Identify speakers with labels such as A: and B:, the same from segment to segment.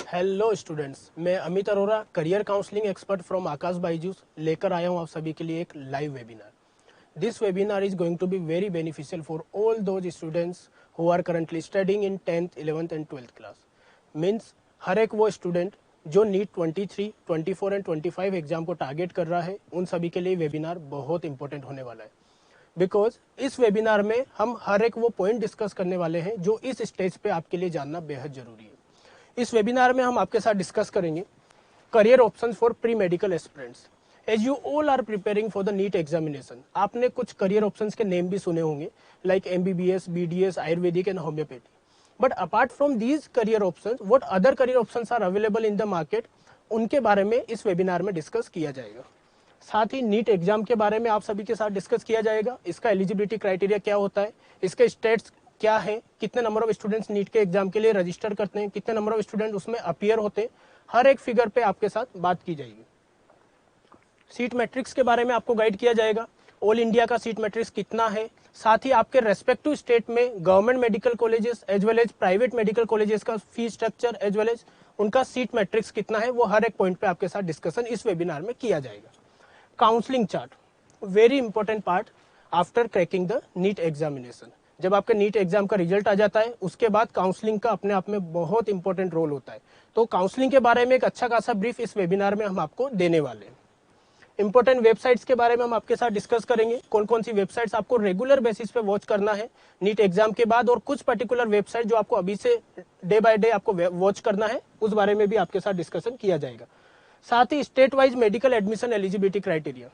A: Hello students, मैं Amit Arora, career counselling expert from Aakash Byju's लेकर आया हूं आप सभी के लिए एक live webinar. This webinar is going to be very beneficial for all those students who are currently studying in 10th, 11th and 12th class. Means हर एक वो स्टूडेंट जो नीट 23, 24 एंड 25 एग्जाम को टारगेट कर रहा है, उन सभी के लिए वेबिनार बहुत इंपॉर्टेंट होने वाला है। बिकॉज इस वेबिनार में हम हर एक वो पॉइंट डिस्कस करने वाले हैं जो इस स्टेज पे आपके लिए जानना बेहद जरूरी है। इस वेबिनार में हम आपके साथ डिस्कस करेंगे career options for pre medical aspirants. As you all are preparing for the NEET examination, आपने कुछ करियर ऑप्शंस के नेम भी सुने होंगे like MBBS, BDS, ayurvedic and homeopathy. But apart from these career options, what other career options are available in the market, उनके बारे में इस वेबिनार में डिस्कस किया जाएगा। साथ ही नीट एग्जाम के बारे में आप सभी के साथ डिस्कस किया जाएगा। इसका एलिजिबिलिटी क्राइटेरिया क्या होता है, इसके स्टेट्स क्या है, कितने नंबर ऑफ स्टूडेंट्स नीट के एग्जाम के लिए रजिस्टर करते हैं, कितने नंबर ऑफ स्टूडेंट उसमें अपीयर होते हैं, हर एक फिगर पे आपके साथ बात की जाएगी। सीट मैट्रिक्स के बारे में आपको गाइड किया जाएगा, ऑल इंडिया का सीट मैट्रिक्स कितना है, साथ ही आपके रेस्पेक्टिव स्टेट में government medical colleges as well as private medical colleges का fees structure as well as उनका सीट मैट्रिक्स कितना है, वो हर एक पॉइंट पे आपके साथ डिस्कशन इस वेबिनार में किया जाएगा। Counselling chart, very important part after cracking the NEET examination. जब आपके नीट एग्जाम का रिजल्ट आ जाता है, उसके बाद काउंसलिंग का अपने आप में बहुत इंपॉर्टेंट रोल होता है। तो काउंसलिंग के बारे में एक अच्छा खासा ब्रीफ इस वेबिनार में हम आपको देने वाले हैं। इंपॉर्टेंट वेबसाइट्स के बारे में हम आपके साथ डिस्कस करेंगे, कौन कौन सी वेबसाइट्स आपको रेगुलर बेसिस पे वॉच करना है नीट एग्जाम के बाद, और कुछ पर्टिकुलर वेबसाइट जो आपको अभी से डे बाय डे आपको वॉच करना है, उस बारे में भी आपके साथ डिस्कशन किया जाएगा। साथ ही state wise medical admission eligibility criteria.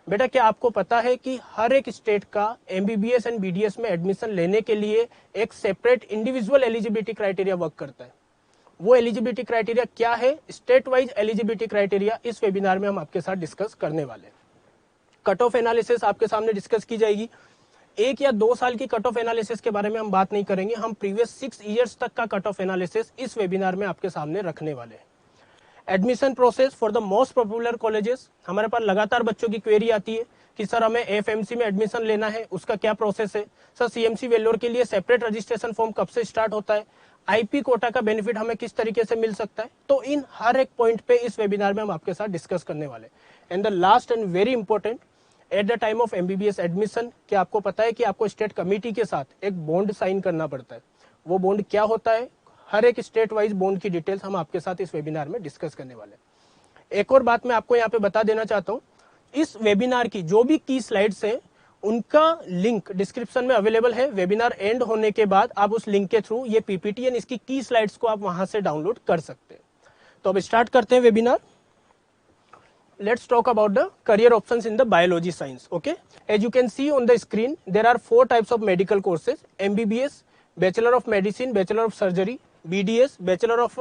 A: बेटा, क्या आपको पता है कि हर एक स्टेट का एमबीबीएस एंड बीडीएस में एडमिशन लेने के लिए एक separate individual eligibility criteria work करता है। वो एलिजिबिलिटी क्राइटेरिया क्या है, स्टेट वाइज एलिजिबिलिटी क्राइटेरिया, इस वेबिनार में हम आपके साथ डिस्कस करने वाले हैं। कट ऑफ एनालिसिस आपके सामने डिस्कस की जाएगी। 1 या 2 साल की कट ऑफ एनालिसिस के बारे में हम बात नहीं करेंगे, हम प्रीवियस 6 ईयर्स तक का कट ऑफ एनालिसिस इस वेबिनार में आपके सामने रखने वाले हैं। Admission process for the most popular colleges, हमारे पास लगातार बच्चों की क्वेरी आती है कि सर हमें एफएमसी में एडमिशन लेना है, उसका क्या प्रोसेस है। सर सीएमसी वेल्लोर के लिए सेपरेट रजिस्ट्रेशन फॉर्म कब से स्टार्ट होता है, आईपी कोटा का बेनिफिट हमें किस तरीके से मिल सकता है। तो इन हर एक पॉइंट पे इस वेबिनार में हम आपके साथ डिस्कस करने वाले। And the last and very important, at the time of MBBS admission, क्या आपको पता है कि आपको स्टेट कमिटी के साथ एक बॉन्ड साइन करना पड़ता है। वो बॉन्ड क्या होता है, हर एक स्टेट वाइज बॉन्ड की डिटेल्स हम आपके साथ इस वेबिनार में डिस्कस करने वाले हैं। एक और बात मैं आपको यहाँ पे बता देना चाहता हूँ, इस वेबिनार की जो भी की स्लाइड्स हैं उनका लिंक डिस्क्रिप्शन में अवेलेबल है। वेबिनार एंड होने के बाद आप उस लिंक के थ्रू ये पीपीटी एंड इसकी की स्लाइड्स को आप वहां से डाउनलोड कर सकते हैं। तो अब स्टार्ट करते हैं webinar. Let's talk about the career options in the biology science. Okay, as you can see on the screen, there are 4 types of medical courses: MBBS, Bachelor of Medicine, Bachelor of Surgery; BDS, Bachelor of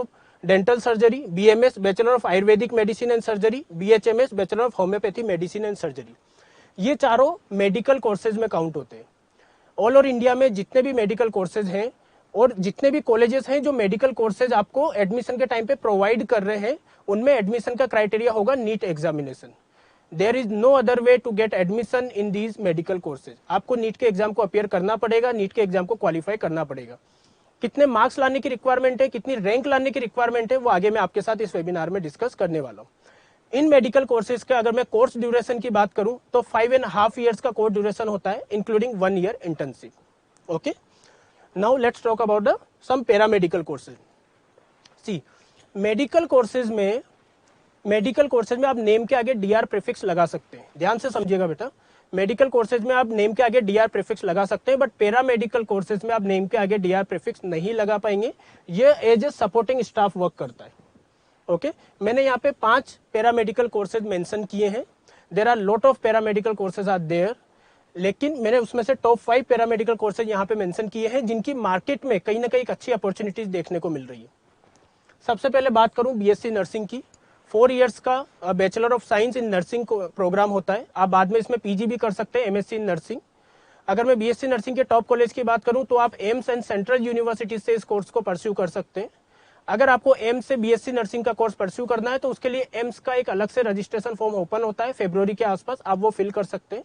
A: Dental Surgery; BMS, Bachelor of Ayurvedic Medicine and Surgery; BHMS, Bachelor of Homeopathy Medicine and Surgery. ये चारों medical courses में count होते हैं। All over India में जितने भी medical courses हैं और जितने भी कॉलेजेस हैं जो मेडिकल कोर्सेज आपको एडमिशन के टाइम पे प्रोवाइड कर रहे हैं, उनमें एडमिशन का क्राइटेरिया होगा NEET examination. There is no other way to get admission in these medical courses. आपको नीट के एग्जाम को अपियर करना पड़ेगा, नीट के एग्जाम को क्वालिफाई करना पड़ेगा। कितने मार्क्स लाने की रिक्वायरमेंट है, कितनी रैंक लाने की रिक्वायरमेंट है, वो आगे मैं आपके साथ इस वेबिनार में डिस्कस करने वाला हूँ। इन मेडिकल कोर्सेज का अगर मैं कोर्स ड्यूरेशन की बात करूं तो 5.5 ईयर्स का कोर्स ड्यूरेशन होता है, including 1 year internship. Okay, now let's talk about the some paramedical courses. See, medical courses में आप नेम के आगे डीआर प्रीफिक्स लगा सकते हैं। ध्यान से समझिएगा बेटा, मेडिकल कोर्सेज में आप नेम के आगे डीआर प्रीफिक्स लगा सकते हैं, बट पैरामेडिकल कोर्सेज में आप नेम के आगे डीआर प्रीफिक्स नहीं लगा पाएंगे। ये as a supporting staff work करता है। ओके, मैंने यहाँ पे 5 पैरामेडिकल कोर्सेज मेंशन किए हैं। There are lot of paramedical courses are there, लेकिन मैंने उसमें से टॉप 5 पैरामेडिकल कोर्सेज यहाँ पे मेंशन किए हैं जिनकी मार्केट में कहीं ना कहीं एक अच्छी अपॉर्चुनिटीज देखने को मिल रही है। सबसे पहले बात करूं बीएससी नर्सिंग की। 4 ईयर्स का bachelor of science in nursing programme होता है। आप बाद में इसमें पीजी भी कर सकते हैं, एमएससी इन नर्सिंग। अगर मैं बीएससी नर्सिंग के टॉप कॉलेज की बात करूं तो आप एम्स एंड सेंट्रल यूनिवर्सिटी से इस कोर्स को परस्यू कर सकते हैं। अगर आपको एम्स से बीएससी नर्सिंग का कोर्स परस्यू करना है तो उसके लिए एम्स का एक अलग से रजिस्ट्रेशन फॉर्म ओपन होता है फरवरी के आसपास, आप वो फिल कर सकते हैं।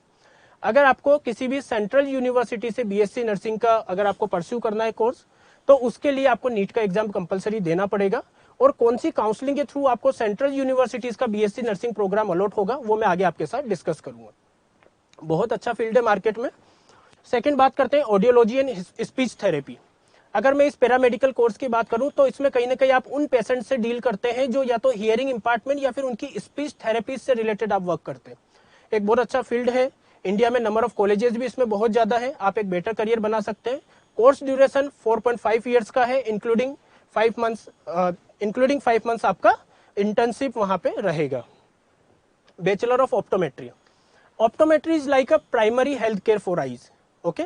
A: अगर आपको किसी भी सेंट्रल यूनिवर्सिटी से बीएससी नर्सिंग का अगर आपको परस्यू करना है कोर्स, तो उसके लिए आपको नीट का एग्जाम कंपलसरी देना पड़ेगा। और कौन सी काउंसलिंग के थ्रू आपको सेंट्रल यूनिवर्सिटीज का बीएससी नर्सिंग प्रोग्राम अलॉट होगा वो मैं आगे आपके साथ डिस्कस करूंगा। बहुत अच्छा फील्ड है मार्केट में। सेकंड बात करते हैं ऑडियोलॉजी एंड स्पीच थेरेपी। अगर मैं इस पैरामेडिकल कोर्स की बात करूं तो इसमें कहीं ना कहीं आप उन पेशेंट से डील करते हैं जो या तो हियरिंग इंपार्टमेंट या फिर उनकी स्पीच थेरेपी से रिलेटेड आप वर्क करते हैं। एक बहुत अच्छा फील्ड है। इंडिया में नंबर ऑफ कॉलेजेस भी इसमें बहुत ज्यादा है, आप एक बेटर करियर बना सकते हैं। कोर्स ड्यूरेशन 4.5 ईयर्स का है, इंक्लूडिंग 5 मंथ्स आपका इंटर्नशिप वहां पे रहेगा। Bachelor of optometry. Optometry is like a primary health care for eyes. Okay,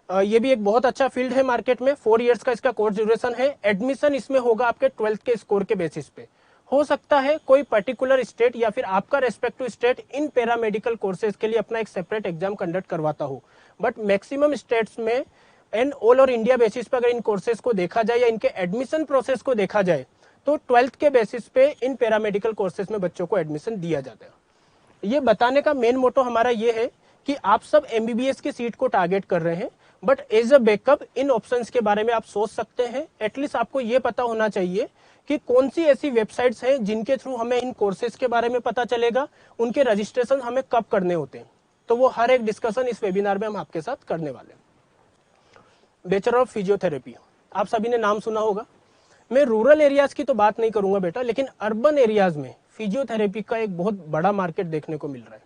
A: ये भी एक बहुत अच्छा फील्ड है मार्केट में। 4 इयर्स का इसका कोर्स ड्यूरेशन है। एडमिशन इसमें होगा आपके 12th के स्कोर के बेसिस पे। हो सकता है कोई पर्टिकुलर स्टेट या फिर आपका respective state in paramedical courses के लिए अपना एक सेपरेट एग्जाम कंडक्ट करवाता हो, बट मैक्सिमम स्टेट्स में and all over India basis पे अगर इन कोर्सेज को देखा जाए या इनके एडमिशन प्रोसेस को देखा जाए तो 12th के बेसिस पे इन पैरामेडिकल कोर्सेज में बच्चों को एडमिशन दिया जाता है। ये बताने का मेन मोटो हमारा ये है कि आप सब एमबीबीएस की सीट को टारगेट कर रहे हैं, बट एज अ बैकअप इन ऑप्शंस के बारे में आप सोच सकते हैं। एटलीस्ट आपको ये पता होना चाहिए कि कौन सी ऐसी वेबसाइट्स हैं जिनके थ्रू हमें इन कोर्सेज के बारे में पता चलेगा, उनके रजिस्ट्रेशन हमें कब करने होते हैं। तो वो हर एक डिस्कशन इस वेबिनार में हम आपके साथ करने वाले हैं। बैचलर ऑफ फिजियोथेरेपी, आप सभी ने नाम सुना होगा। मैं रूरल एरियाज की तो बात नहीं करूंगा बेटा, लेकिन अर्बन एरियाज में फिजियोथेरेपी का एक बहुत बड़ा मार्केट देखने को मिल रहा है।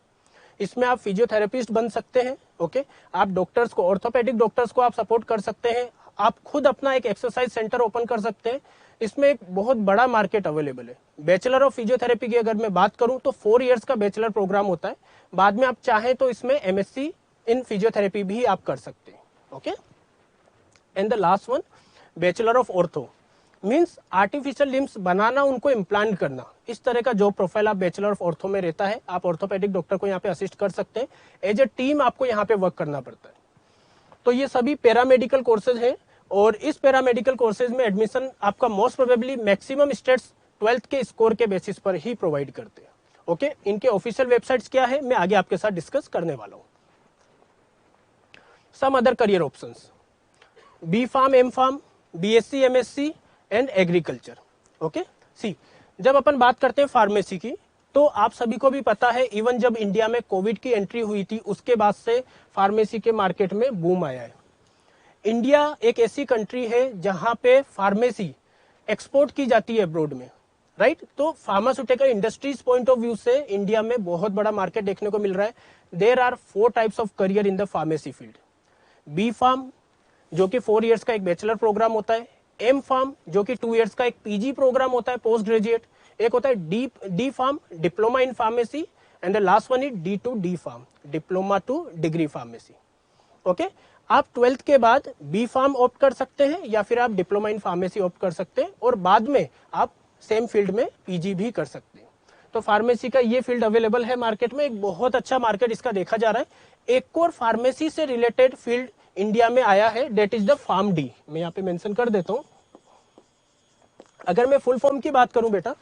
A: इसमें आप फिजियोथेरेपिस्ट बन सकते हैं। ओके, आप डॉक्टर्स को, ऑर्थोपेडिक डॉक्टर्स को आप सपोर्ट कर सकते हैं। आप खुद अपना एक एक्सरसाइज सेंटर ओपन कर सकते हैं। इसमें एक बहुत बड़ा मार्केट अवेलेबल है। बैचलर ऑफ फिजियोथेरेपी की अगर मैं बात करूं तो 4 इयर्स का बैचलर प्रोग्राम होता है। बाद में आप चाहें तो इसमें एमएससी इन फिजियोथेरेपी भी आप कर सकते हैं। Okay, and the last one bachelor of ortho, means artificial limbs बनाना, उनको इम्प्लांट करना। इस तरह का जॉब प्रोफाइल आप बैचलर ऑफ ऑर्थो में रहता है। आप ऑर्थोपेडिक डॉक्टर को यहाँ पे असिस्ट कर सकते हैं। एज ए टीम आपको यहाँ पे वर्क करना पड़ता है। तो ये सभी पैरामेडिकल कोर्सेज हैं और इस पैरामेडिकल कोर्सेज में एडमिशन आपका most probably maximum states 12th के स्कोर के बेसिस पर ही प्रोवाइड करते हैं। ओके, इनके ऑफिशियल वेबसाइट्स क्या है मैं आगे आपके साथ डिस्कस करने वाला हूँ। Some other career options, B pharm, M pharm, BSc, MSc and agriculture. Okay, see जब अपन बात करते हैं फार्मेसी की तो आप सभी को भी पता है, इवन जब इंडिया में कोविड की एंट्री हुई थी उसके बाद से फार्मेसी के मार्केट में बूम आया है। इंडिया एक ऐसी कंट्री है जहां पे फार्मेसी एक्सपोर्ट की जाती है अब्रॉड में, राइट। तो pharmaceutical industries point of view से इंडिया में बहुत बड़ा मार्केट देखने को मिल रहा है। There are 4 types of career in the pharmacy field. B pharm जो कि 4 इयर्स का एक बैचलर प्रोग्राम होता है, एम फार्म जो कि 2 इयर्स का एक पीजी प्रोग्राम होता है पोस्ट ग्रेजुएट, एक होता है D pharm diploma in pharmacy, and the last one is D2D pharm diploma to degree pharmacy. Okay, आप 12th के बाद बी फार्म ऑप्ट कर सकते हैं या फिर आप डिप्लोमा इन फार्मेसी ऑप्ट कर सकते हैं और बाद में आप सेम फील्ड में पीजी भी कर सकते हैं। तो फार्मेसी का ये फील्ड अवेलेबल है मार्केट में, एक बहुत अच्छा मार्केट इसका देखा जा रहा है। एक और फार्मेसी से रिलेटेड फील्ड इंडिया में आया है, that is the pharm D. मैं यहाँ पे मेंशन कर देता हूं। अगर मैं फुल फॉर्म की बात करूं बेटा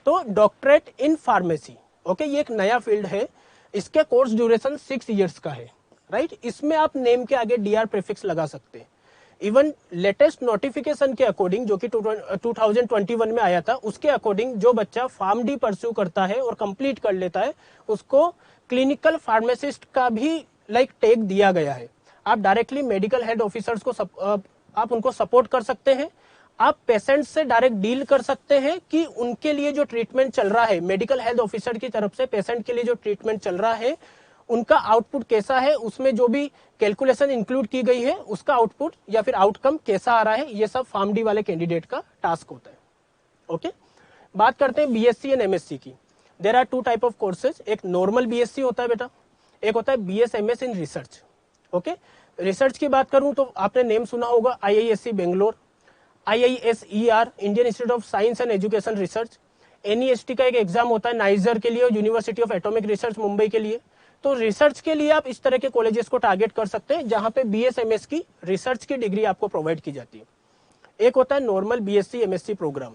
A: तो डॉक्टरेट इन फार्मेसी। ओके, ये एक नया फील्ड है। इसके कोर्स ड्यूरेशन 6 इयर्स का है, राइट। इसमें आप नेम के आगे डीआर प्रीफिक्स लगा सकते हैं। इवन लेटेस्ट नोटिफिकेशन के अकॉर्डिंग जो कि 2021 में आया था, उसके अकॉर्डिंग जो बच्चा फार्म डी परस्यू करता है और कंप्लीट कर लेता है उसको क्लिनिकल फार्मासिस्ट का भी लाइक टैग दिया गया है। आप डायरेक्टली मेडिकल हेड ऑफिसर्स को आप उनको सपोर्ट कर सकते हैं। आप पेशेंट से डायरेक्ट डील कर सकते हैं कि उनके लिए जो ट्रीटमेंट चल रहा है मेडिकल हेल्थ ऑफिसर की तरफ से, पेशेंट के लिए जो ट्रीटमेंट चल रहा है उनका आउटपुट कैसा है, उसमें जो भी कैलकुलेशन इंक्लूड की गई है उसका आउटपुट या फिर आउटकम कैसा आ रहा है, ये सब फार्म डी वाले कैंडिडेट का टास्क होता है। ओके, बात करते हैं बीएससी एंड एमएससी की। There are 2 type of courses, एक नॉर्मल बीएससी होता है बेटा, एक होता है BSMS in research. Okay, research की बात करूं तो आपने नेम सुना होगा IISc Bangalore, IISER Indian institute of science and education research. NEST का एक एग्जाम होता है नाइजर के लिए और university of atomic research Mumbai के लिए। तो रिसर्च के लिए आप इस तरह के कॉलेजेस को टारगेट कर सकते हैं जहां पे BSMS की रिसर्च की डिग्री आपको प्रोवाइड की जाती है। एक होता है नॉर्मल BSc MSc प्रोग्राम,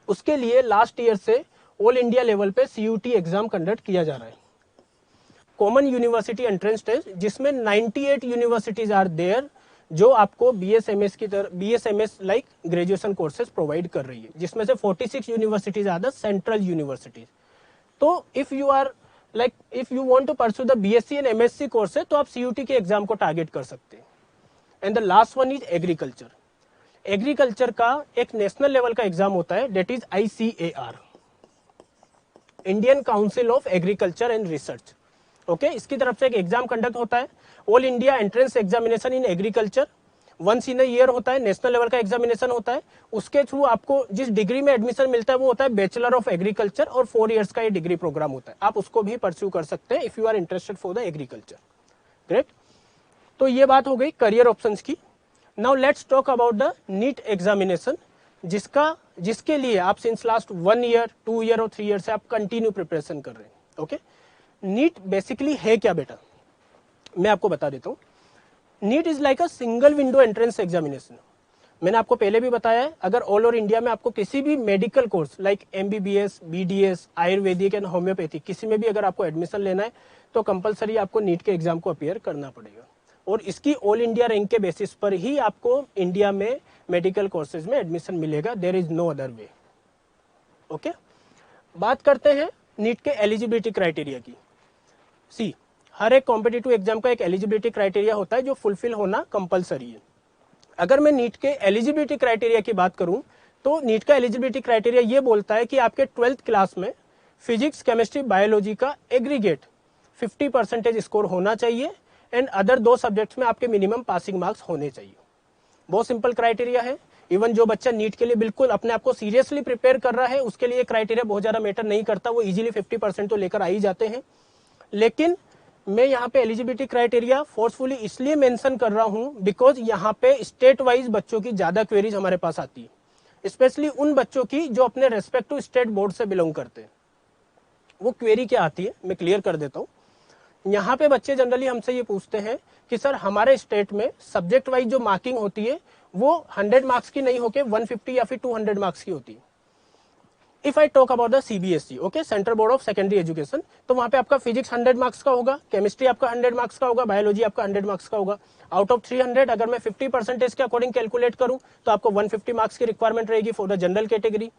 A: उसके लिए लास्ट ईयर से ऑल इंडिया लेवल पे CUT एग्जाम कंडक्ट किया जा रहा है, कॉमन यूनिवर्सिटी एंट्रेंस टेस्ट, जिसमें 98 यूनिवर्सिटीज आर देयर जो आपको BSMS की तरह BSMS like graduation courses provide कर रही है, जिसमें से 46 universities are the central universities. तो if you are like if you want to pursue the BSc and MSc courses, तो आप CUT के एग्जाम को टारगेट कर सकते हैं। And the last one is agriculture. Agriculture का एक नेशनल लेवल का एग्जाम होता है, that is ICAR, Indian council of agriculture and research. Okay, इसकी तरफ से एक एग्जाम कंडक्ट होता है, all India entrance examination in agriculture, once in a year होता है, नेशनल लेवल का एग्जामिनेशन होता है। उसके थ्रू आपको जिस डिग्री में एडमिशन मिलता है वो होता है बैचलर ऑफ एग्रीकल्चर, और 4 इयर्स का ये डिग्री प्रोग्राम होता है। आप उसको भी परस्यू कर सकते हैं if you are interested for the agriculture. Great, तो ये बात हो गई करियर ऑप्शंस की। Now let's talk about the NEET examination, जिसके लिए आप सिंस लास्ट 1 ईयर, 2 ईयर और 3 ईयर से आप कंटिन्यू प्रिपरेशन कर रहे हैं। ओके, नीट बेसिकली है क्या बेटा, मैं आपको बता देता हूँ। NEET is like a single window entrance examination. मैंने आपको पहले भी बताया है, अगर ऑल ओवर इंडिया में आपको किसी भी medical course like MBBS, BDS, Ayurvedic and homeopathy किसी में भी अगर आपको एडमिशन लेना है, तो कंपलसरी आपको नीट के एग्जाम को अपीयर करना पड़ेगा, और इसकी ऑल इंडिया रैंक के बेसिस पर ही आपको इंडिया में मेडिकल कोर्सेज में एडमिशन मिलेगा। There is no other way. Okay, बात करते हैं नीट के एलिजिबिलिटी क्राइटेरिया की। सी, हर एक कॉम्पिटिटिव एग्जाम का एक एलिजिबिलिटी क्राइटेरिया होता है जो फुलफिल होना कंपलसरी है। अगर मैं नीट के एलिजिबिलिटी क्राइटेरिया की बात करूं, तो नीट का एलिजिबिलिटी क्राइटेरिया ये बोलता है कि आपके 12th क्लास में फिजिक्स, केमिस्ट्री, बायोलॉजी का एग्रीगेट 50% स्कोर होना चाहिए, एंड अदर 2 सब्जेक्ट्स में आपके मिनिमम पासिंग मार्क्स होने चाहिए। बहुत सिंपल क्राइटेरिया है। इवन जो बच्चा नीट के लिए बिल्कुल अपने आप को सीरियसली प्रिपेयर कर रहा है, उसके लिए क्राइटेरिया बहुत ज्यादा मैटर नहीं करता, वो इजीली 50% तो लेकर आ ही जाते हैं। लेकिन मैं यहाँ पे एलिजिबिलिटी क्राइटेरिया फोर्सफुली इसलिए मेंशन कर रहा हूँ बिकॉज यहाँ पे स्टेट वाइज बच्चों की ज्यादा क्वेरीज हमारे पास आती है, स्पेशली उन बच्चों की जो अपने रेस्पेक्टिव स्टेट बोर्ड से बिलोंग करते हैं। वो क्वेरी क्या आती है मैं क्लियर कर देता हूँ। यहाँ पे बच्चे जनरली हमसे ये पूछते हैं कि सर हमारे स्टेट में सब्जेक्ट वाइज जो मार्किंग होती है वो 100 मार्क्स की नहीं होके 150 या फिर 200 मार्क्स की होती है। If I talk about the CBSE, okay, central board of secondary education, तो वहां पे आपका फिजिक्स 100 मार्क्स का होगा, केमिस्ट्री आपका 100 मार्क्स का होगा, बायोलॉजी आपका 100 मार्क्स का होगा। आउट ऑफ 300 अगर मैं 50% के अकॉर्डिंग कैलकुलेट करूं तो आपको 150 मार्क्स की रिक्वायरमेंट रहेगी फॉर द जनरल कैटेगरी।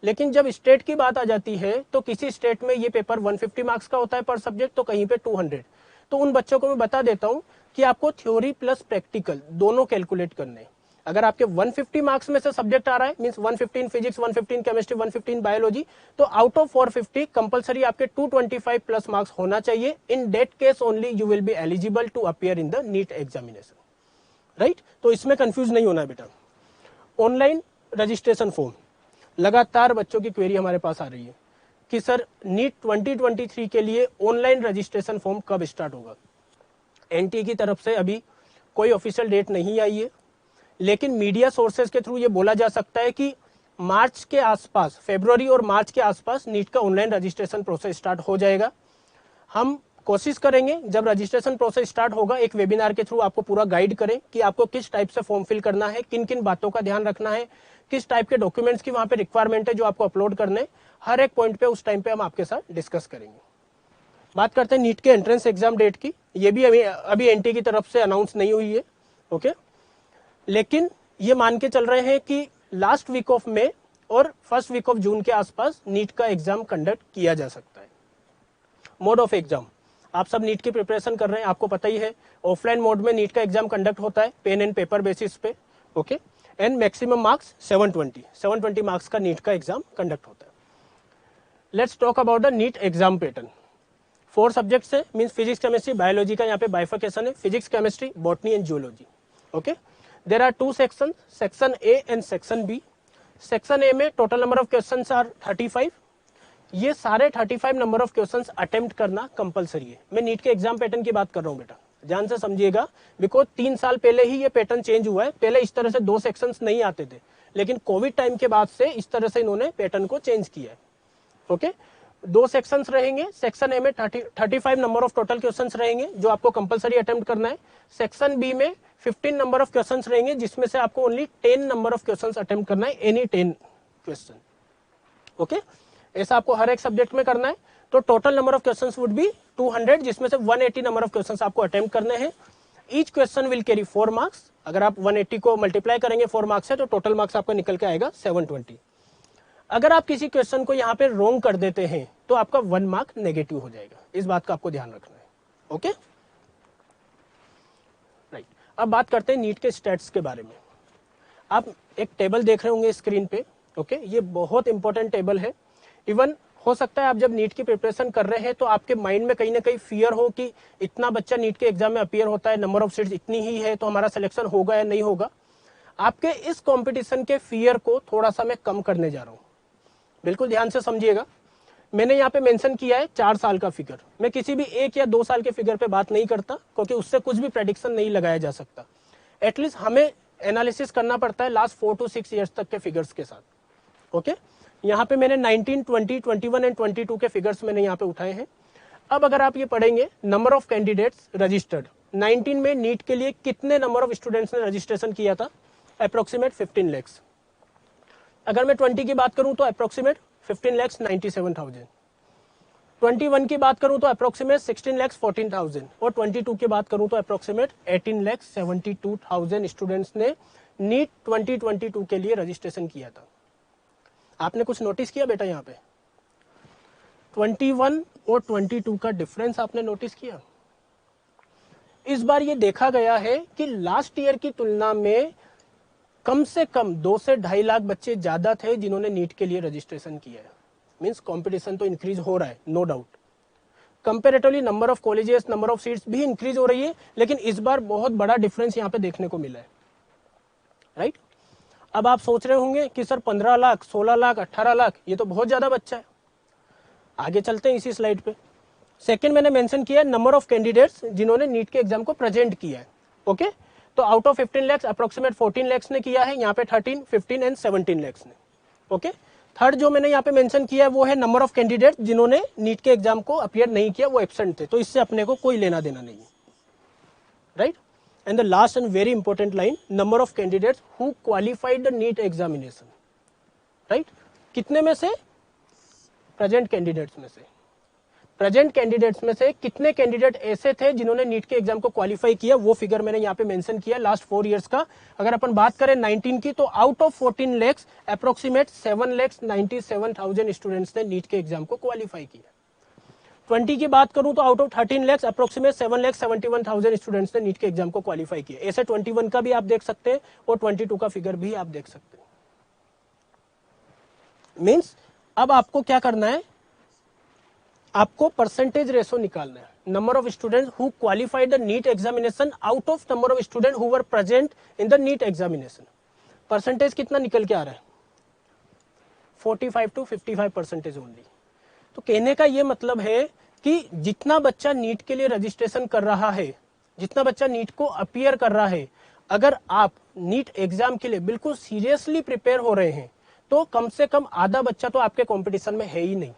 A: लेकिन जब स्टेट की बात आ जाती है तो किसी स्टेट में ये पेपर 150 मार्क्स का होता है पर सब्जेक्ट, तो कहीं पे 200। तो उन बच्चों को मैं बता देता हूं कि आपको थ्योरी प्लस प्रैक्टिकल दोनों कैलकुलेट करने हैं। अगर आपके 150 मार्क्स में से सब्जेक्ट आ रहा है, मींस 115 फिजिक्स, 115 केमिस्ट्री, 115 बायोलॉजी, तो आउट ऑफ 450 कंपलसरी आपके 225 प्लस मार्क्स होना चाहिए। In that case only you will be eligible to appear in the NEET examination, right. तो इसमें कंफ्यूज नहीं होना है बेटा। ऑनलाइन रजिस्ट्रेशन फॉर्म, लगातार बच्चों की क्वेरी हमारे पास आ रही है कि सर नीट 2023 के लिए ऑनलाइन रजिस्ट्रेशन फॉर्म कब स्टार्ट होगा। NTA की तरफ से अभी कोई ऑफिशियल डेट नहीं आई है, लेकिन मीडिया सोर्सेज के थ्रू ये बोला जा सकता है कि मार्च के आसपास, फरवरी और मार्च के आसपास नीट का ऑनलाइन रजिस्ट्रेशन प्रोसेस स्टार्ट हो जाएगा। हम कोशिश करेंगे जब रजिस्ट्रेशन प्रोसेस स्टार्ट होगा एक वेबिनार के थ्रू आपको पूरा गाइड करें कि आपको किस टाइप से फॉर्म फिल करना है, किन किन बातों का ध्यान रखना है, किस टाइप के डॉक्यूमेंट्स की वहां पे रिक्वायरमेंट है जो आपको अपलोड करने, हर एक पॉइंट पे उस टाइम पे हम आपके साथ डिस्कस करेंगे। बात करते हैं नीट के एंट्रेंस एग्जाम डेट की। ये भी अभी NTA की तरफ से अनाउंस नहीं हुई है, ओके, लेकिन ये मान के चल रहे हैं कि लास्ट वीक ऑफ मई और फर्स्ट वीक ऑफ जून के आसपास नीट का एग्जाम कंडक्ट किया जा सकता है। मोड ऑफ एग्जाम, आप सब नीट की प्रिपरेशन कर रहे हैं, आपको पता ही है ऑफलाइन मोड में नीट का एग्जाम कंडक्ट होता है पेन एंड पेपर बेसिस पे, okay, and maximum marks 720 marks का नीट का एग्जाम कंडक्ट होता है। Let's talk about the NEET exam pattern. 4 subjects है, मींस फिजिक्स, केमिस्ट्री, बायोलॉजी का यहाँ पे बाइफर्केशन है, physics, chemistry, botany and geology, okay. There are 2 sections, section A and section B. Section A में total number of questions are 35. ये सारे 35 number of questions attempt करना compulsory है। मैं नीट के एग्जाम पैटर्न की बात कर रहा हूँ बेटा, ध्यान से समझिएगा, बिकॉज 3 साल पहले ही ये पैटर्न चेंज हुआ है। पहले इस तरह से 2 सेक्शंस नहीं आते थे, लेकिन कोविड टाइम के बाद से इस तरह से इन्होंने पैटर्न को चेंज किया है, ओके। 2 सेक्शंस रहेंगे। सेक्शन ए में 35 नंबर ऑफ टोटल क्वेश्चंस रहेंगे जो आपको कंपलसरी अटेम्प्ट करना है। सेक्शन बी में 15 नंबर ऑफ क्वेश्चंस रहेंगे जिसमें से आपको only 10 number of questions attempt करना है, एनी 10 क्वेश्चन, ओके। ऐसा आपको हर एक सब्जेक्ट में करना है। तो total number of questions would be 200, जिसमें से 180 नंबर ऑफ क्वेश्चंस आपको अटेम्प्ट करने हैं। Each question will carry 4 marks. अगर आप 180 को मल्टीप्लाई करेंगे 4 मार्क्स से तो टोटल मार्क्स आपका निकल के आएगा 720। अगर आप किसी क्वेश्चन को यहाँ पे रॉन्ग कर देते हैं तो आपका 1 मार्क नेगेटिव हो जाएगा। इस बात का आपको ध्यान रखना है। Okay right. अब बात करते हैं नीट के स्टैट्स के बारे में। आप एक टेबल देख रहे होंगे स्क्रीन पे। ओके ये बहुत इंपॉर्टेंट टेबल है। इवन हो सकता है आप जब नीट की प्रिपरेशन कर रहे हैं तो आपके माइंड में कहीं ना कहीं फियर हो कि इतना बच्चा नीट के एग्जाम में अपीयर होता है, नंबर ऑफ सीट्स इतनी ही है, तो हमारा सिलेक्शन होगा या नहीं होगा। आपके इस कंपटीशन के फियर को थोड़ा सा मैं कम करने जा रहा हूँ। बिल्कुल ध्यान से समझिएगा। मैंने यहाँ पे मेंशन किया है 4 साल का फिगर। मैं किसी भी 1 या 2 साल के फिगर पे बात नहीं करता क्योंकि उससे कुछ भी प्रेडिक्शन नहीं लगाया जा सकता। एटलीस्ट हमें एनालिसिस करना पड़ता है लास्ट 4 to 6 ईयर्स तक के फिगर्स के साथ। ओके यहाँ पे मैंने 19, 20, 21 एंड 22 के फिगर्स मैंने यहाँ पे उठाए हैं। अब अगर आप ये पढ़ेंगे नंबर ऑफ कैंडिडेट्स रजिस्टर्ड 19 में नीट के लिए कितने नंबर ऑफ स्टूडेंट्स ने रजिस्ट्रेशन किया था? Approximate 15 lakhs। अगर मैं 20 की बात करूं तो अप्रोक्सीमेट 15,97,000। 21 की बात करूं तो अप्रोक्सीमेट 16,14,000 और 22 की बात करूं तो अप्रोक्सीमेट 18,72,000 स्टूडेंट्स ने नीट 2022 के लिए रजिस्ट्रेशन किया था। आपने कुछ नोटिस किया बेटा यहाँ पे? 21 और 22 का डिफरेंस आपने नोटिस किया? इस बार ये देखा गया है कि लास्ट ईयर की तुलना में कम से कम 2 से 2.5 लाख बच्चे ज्यादा थे जिन्होंने नीट के लिए रजिस्ट्रेशन किया है। मींस कंपटीशन तो इंक्रीज हो रहा है, no doubt. Comparatively number of colleges, number of seats भी इंक्रीज हो रही है, लेकिन इस बार बहुत बड़ा डिफरेंस यहाँ पे देखने को मिला है। राइट। अब आप सोच रहे होंगे कि सर 15 लाख, 16 लाख, 18 लाख, ये तो बहुत ज्यादा बच्चा है। आगे चलते हैं इसी स्लाइड पे। सेकंड मैंने मेंशन किया नंबर ऑफ कैंडिडेट्स जिन्होंने नीट के एग्जाम को प्रेजेंट किया है। ओके तो out of 15 lakhs approximate 14 lakhs ने किया है, यहाँ पे 13, 15 एंड 17 lakhs ने। ओके थर्ड जो मैंने यहाँ पे मेंशन किया है वो है नंबर ऑफ कैंडिडेट जिन्होंने नीट के एग्जाम को अपीयर नहीं किया, वो एब्सेंट थे, तो इससे अपने को कोई लेना देना नहीं है। Right. And the last and very important line, number of candidates who qualified the NEET examination. Right. कितने में से? प्रेजेंट कैंडिडेट्स में से। प्रेजेंट कैंडिडेट्स में से कितने कैंडिडेट ऐसे थे जिन्होंने नीट के एग्जाम को क्वालिफाई किया, वो फिगर मैंने यहाँ पे मेंशन किया लास्ट 4 इयर्स का। अगर अपन बात करें 19 की तो out of 14 lakhs approximate 7,97,000 students ने नीट के एग्जाम को क्वालिफाई किया। 20 की बात करूं तो out of 13 lakhs approximate 7,71,000 students ने नीट के एग्जाम को क्वालिफाई किया। ऐसे 21 का भी आप देख सकते हैं और 22 का फिगर भी आप देख सकते हैं। मीन्स अब आपको क्या करना है, आपको परसेंटेज रेशो निकालना है। Number of students who qualified the NEET examination out of number of student who were present in the NEET examination. Percentage कितना निकल के आ रहा है? 45 to 55% ओनली। तो कहने का ये मतलब है कि जितना बच्चा नीट के लिए रजिस्ट्रेशन कर रहा है, जितना बच्चा नीट को अपीयर कर रहा है, अगर आप नीट एग्जाम के लिए बिल्कुल सीरियसली प्रिपेयर हो रहे हैं तो कम से कम आधा बच्चा तो आपके कंपटीशन में है ही नहीं।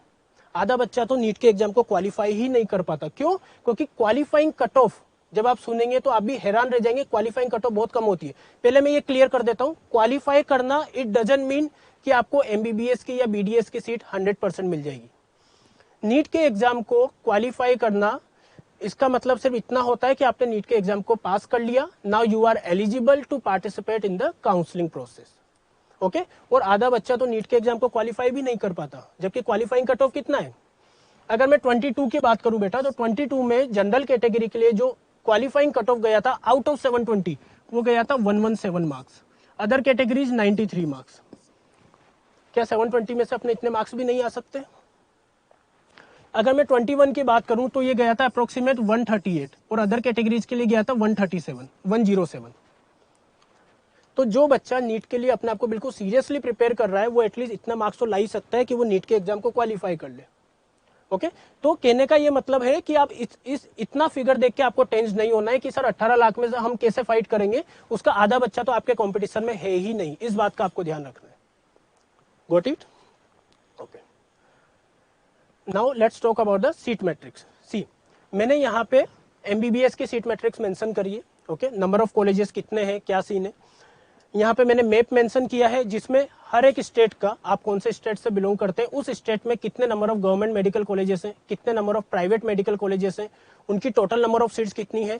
A: आधा बच्चा तो नीट के एग्जाम को क्वालिफाई ही नहीं कर पाता। क्यों? क्योंकि क्वालिफाइंग कट ऑफ जब आप सुनेंगे तो आप भी हैरान रह जाएंगे, क्वालिफाइंग कट ऑफ बहुत कम होती है। पहले मैं ये क्लियर कर देता हूं, क्वालिफाई करना इट डजंट मीन कि आपको एमबीबीएस की या बीडीएस की सीट 100% मिल जाएगी। नीट के एग्जाम को क्वालिफाई करना इसका मतलब सिर्फ इतना होता है कि आपने नीट के एग्जाम को पास कर लिया, now you are eligible to participate in the counselling process. Okay और आधा बच्चा तो नीट के एग्जाम को क्वालिफाई भी नहीं कर पाता, जबकि क्वालिफाइंग कट ऑफ कितना है? अगर मैं 22 की बात करूं बेटा तो 22 में जनरल कैटेगरी के लिए जो क्वालिफाइंग कट ऑफ गया था आउट ऑफ 720 वो गया था 117 मार्क्स। Other categories 93 marks. क्या 720 में से अपने इतने मार्क्स भी नहीं आ सकते? अगर मैं 21 की बात करूं तो ये गया था अप्रोक्सीमेट 138 और अदर कैटेगरीज के लिए गया था 107। तो जो बच्चा नीट के लिए अपने आप को बिल्कुल सीरियसली प्रिपेयर कर रहा है वो एटलीस्ट इतना मार्क्स तो ला ही सकता है कि वो नीट के एग्जाम को क्वालिफाई कर ले। ओके तो कहने का ये मतलब है कि आप इतना फिगर देख के आपको टेंस नहीं होना है कि सर 18 लाख में से हम कैसे फाइट करेंगे, उसका आधा बच्चा तो आपके कंपटीशन में है ही नहीं। इस बात का आपको ध्यान रखना है। Got it? Okay now let's talk about the seat matrix. See मैंने यहाँ पे एमबीबीएस की सीट मैट्रिक्स मेंशन करी है। ओके नंबर ऑफ कॉलेजेस कितने हैं, क्या सीन है, यहाँ पे मैंने मैप मेंशन किया है जिसमें हर एक स्टेट का, आप कौन से स्टेट से बिलोंग करते हैं, उस स्टेट में कितने number of government medical colleges हैं, कितने number of private medical colleges हैं, उनकी टोटल नंबर ऑफ सीट्स कितनी है।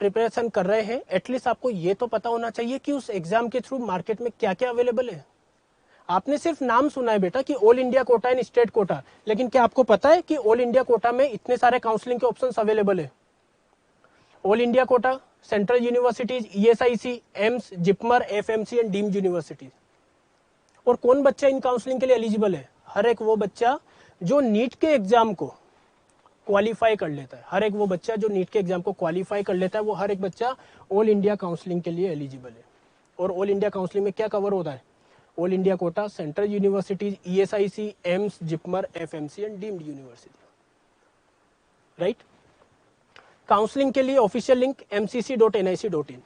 A: प्रिपरेशन कर रहे हैं, एटलीस्ट आपको ये तो पता होना चाहिए कि उस एग्जाम के थ्रू मार्केट में क्या क्या अवेलेबल है। आपने सिर्फ नाम सुना है बेटा कि all India quota and state Kota, लेकिन क्या आपको पता है कि ऑल इंडिया कोटा में इतने सारे काउंसलिंग के ऑप्शंस अवेलेबल है? All India Kota, central universities, ESIC, AIIMS, JIPMER, FMC and deemed universities. और कौन बच्चा इन काउंसलिंग के लिए एलिजिबल है? हर एक वो बच्चा जो नीट के एग्जाम को क्वालिफाई कर लेता है। हर एक वो बच्चा जो नीट के एग्जाम को क्वालिफाई कर लेता है, वो हर एक बच्चा ऑल इंडिया काउंसलिंग के लिए एलिजिबल है। और ऑल इंडिया काउंसलिंग में क्या कवर होता है? All India Kota, central universities, ESIC, AIIMS, JIPMER, FMC and deemed university. Right. Counselling के लिए ऑफिशियल लिंक mcc.nic.in।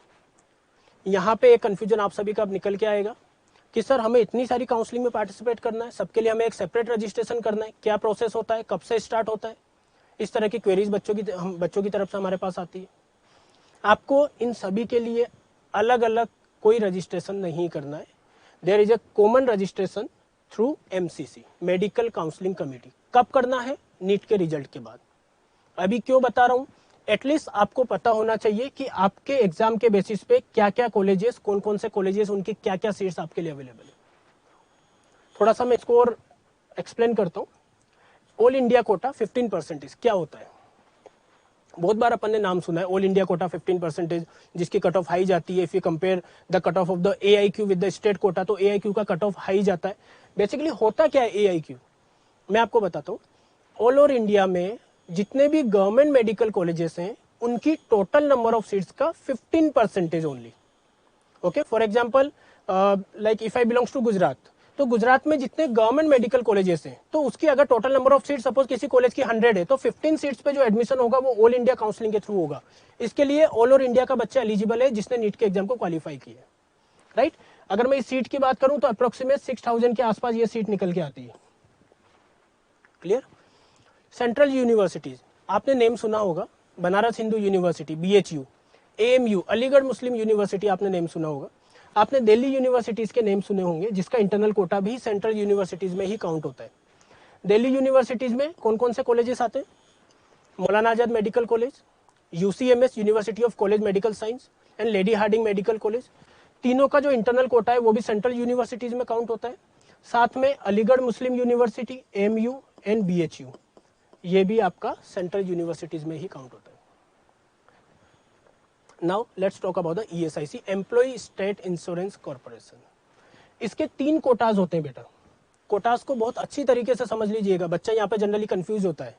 A: यहाँ पे एक कंफ्यूजन आप सभी का अब निकल के आएगा कि सर हमें इतनी सारी काउंसलिंग में पार्टिसिपेट करना है, सबके लिए हमें एक सेपरेट रजिस्ट्रेशन करना है, क्या प्रोसेस होता है, कब से स्टार्ट होता है? इस तरह की क्वेरीज बच्चों की तरफ से हमारे पास आती है। आपको इन सभी के लिए अलग अलग कोई रजिस्ट्रेशन नहीं करना है। There is a common registration through MCC, medical counselling committee. कब करना है? नीट के रिजल्ट के बाद। अभी क्यों बता रहा हूं? एटलीस्ट आपको पता होना चाहिए कि आपके एग्जाम के बेसिस पे क्या क्या कॉलेजेस, कौन कौन से कॉलेजेस, उनकी क्या क्या सीट्स आपके लिए अवेलेबल है। थोड़ा सा मैं इसको और एक्सप्लेन करता हूं। ऑल इंडिया कोटा 15% क्या होता है? बहुत बार अपन ने नाम सुना है ऑल इंडिया कोटा 15%, जिसकी कट ऑफ हाई जाती है। If you compare the cut off the AIQ with the state quota, तो AIQ का कट ऑफ हाई जाता है। बेसिकली होता क्या है AIQ, मैं आपको बताता हूँ। ऑल ओवर इंडिया में जितने भी गवर्नमेंट मेडिकल कॉलेजेस हैं, उनकी टोटल नंबर ऑफ सीट्स का 15% only. Okay, for example like if I belongs to Gujarat, तो गुजरात में जितने गवर्नमेंट मेडिकल कॉलेजेस हैं, तो उसकी अगर total number of seat suppose किसी कॉलेज की 100 है, तो 15 सीट्स पे जो एडमिशन होगा वो ऑल इंडिया काउंसलिंग के थ्रू होगा। इसके लिए ऑल ओवर इंडिया का बच्चा एलिजिबल है जिसने नीट के एग्जाम को क्वालिफाई किया है। राइट। अगर मैं इस सीट की बात करूं तो अप्रोक्सीमेट 6000 के आसपास ये सीट निकल के आती है। क्लियर। सेंट्रल यूनिवर्सिटीज, आपने नेम सुना होगा, Banaras Hindu university BHU, AMU Aligarh Muslim university आपने नेम सुना होगा। आपने दिल्ली यूनिवर्सिटीज के नेम सुने होंगे, जिसका इंटरनल कोटा भी सेंट्रल यूनिवर्सिटीज में ही काउंट होता है। दिल्ली यूनिवर्सिटीज में कौन कौन से कॉलेजेस आते हैं? Maulana Azad medical college, UCMS university of college medical science and Lady Hardinge medical college. तीनों का जो इंटरनल कोटा है वो भी सेंट्रल यूनिवर्सिटीज में काउंट होता है। साथ में Aligarh Muslim university, AMU and BHU, ये भी आपका सेंट्रल यूनिवर्सिटीज में ही काउंट होता है। Now let's talk about the ESIC, employ state insurance corporation. इसके 3 कोटाज होते हैं बेटा। कोटाज को बहुत अच्छी तरीके से समझ लीजिएगा, बच्चा यहाँ पे जनरली कंफ्यूज होता है।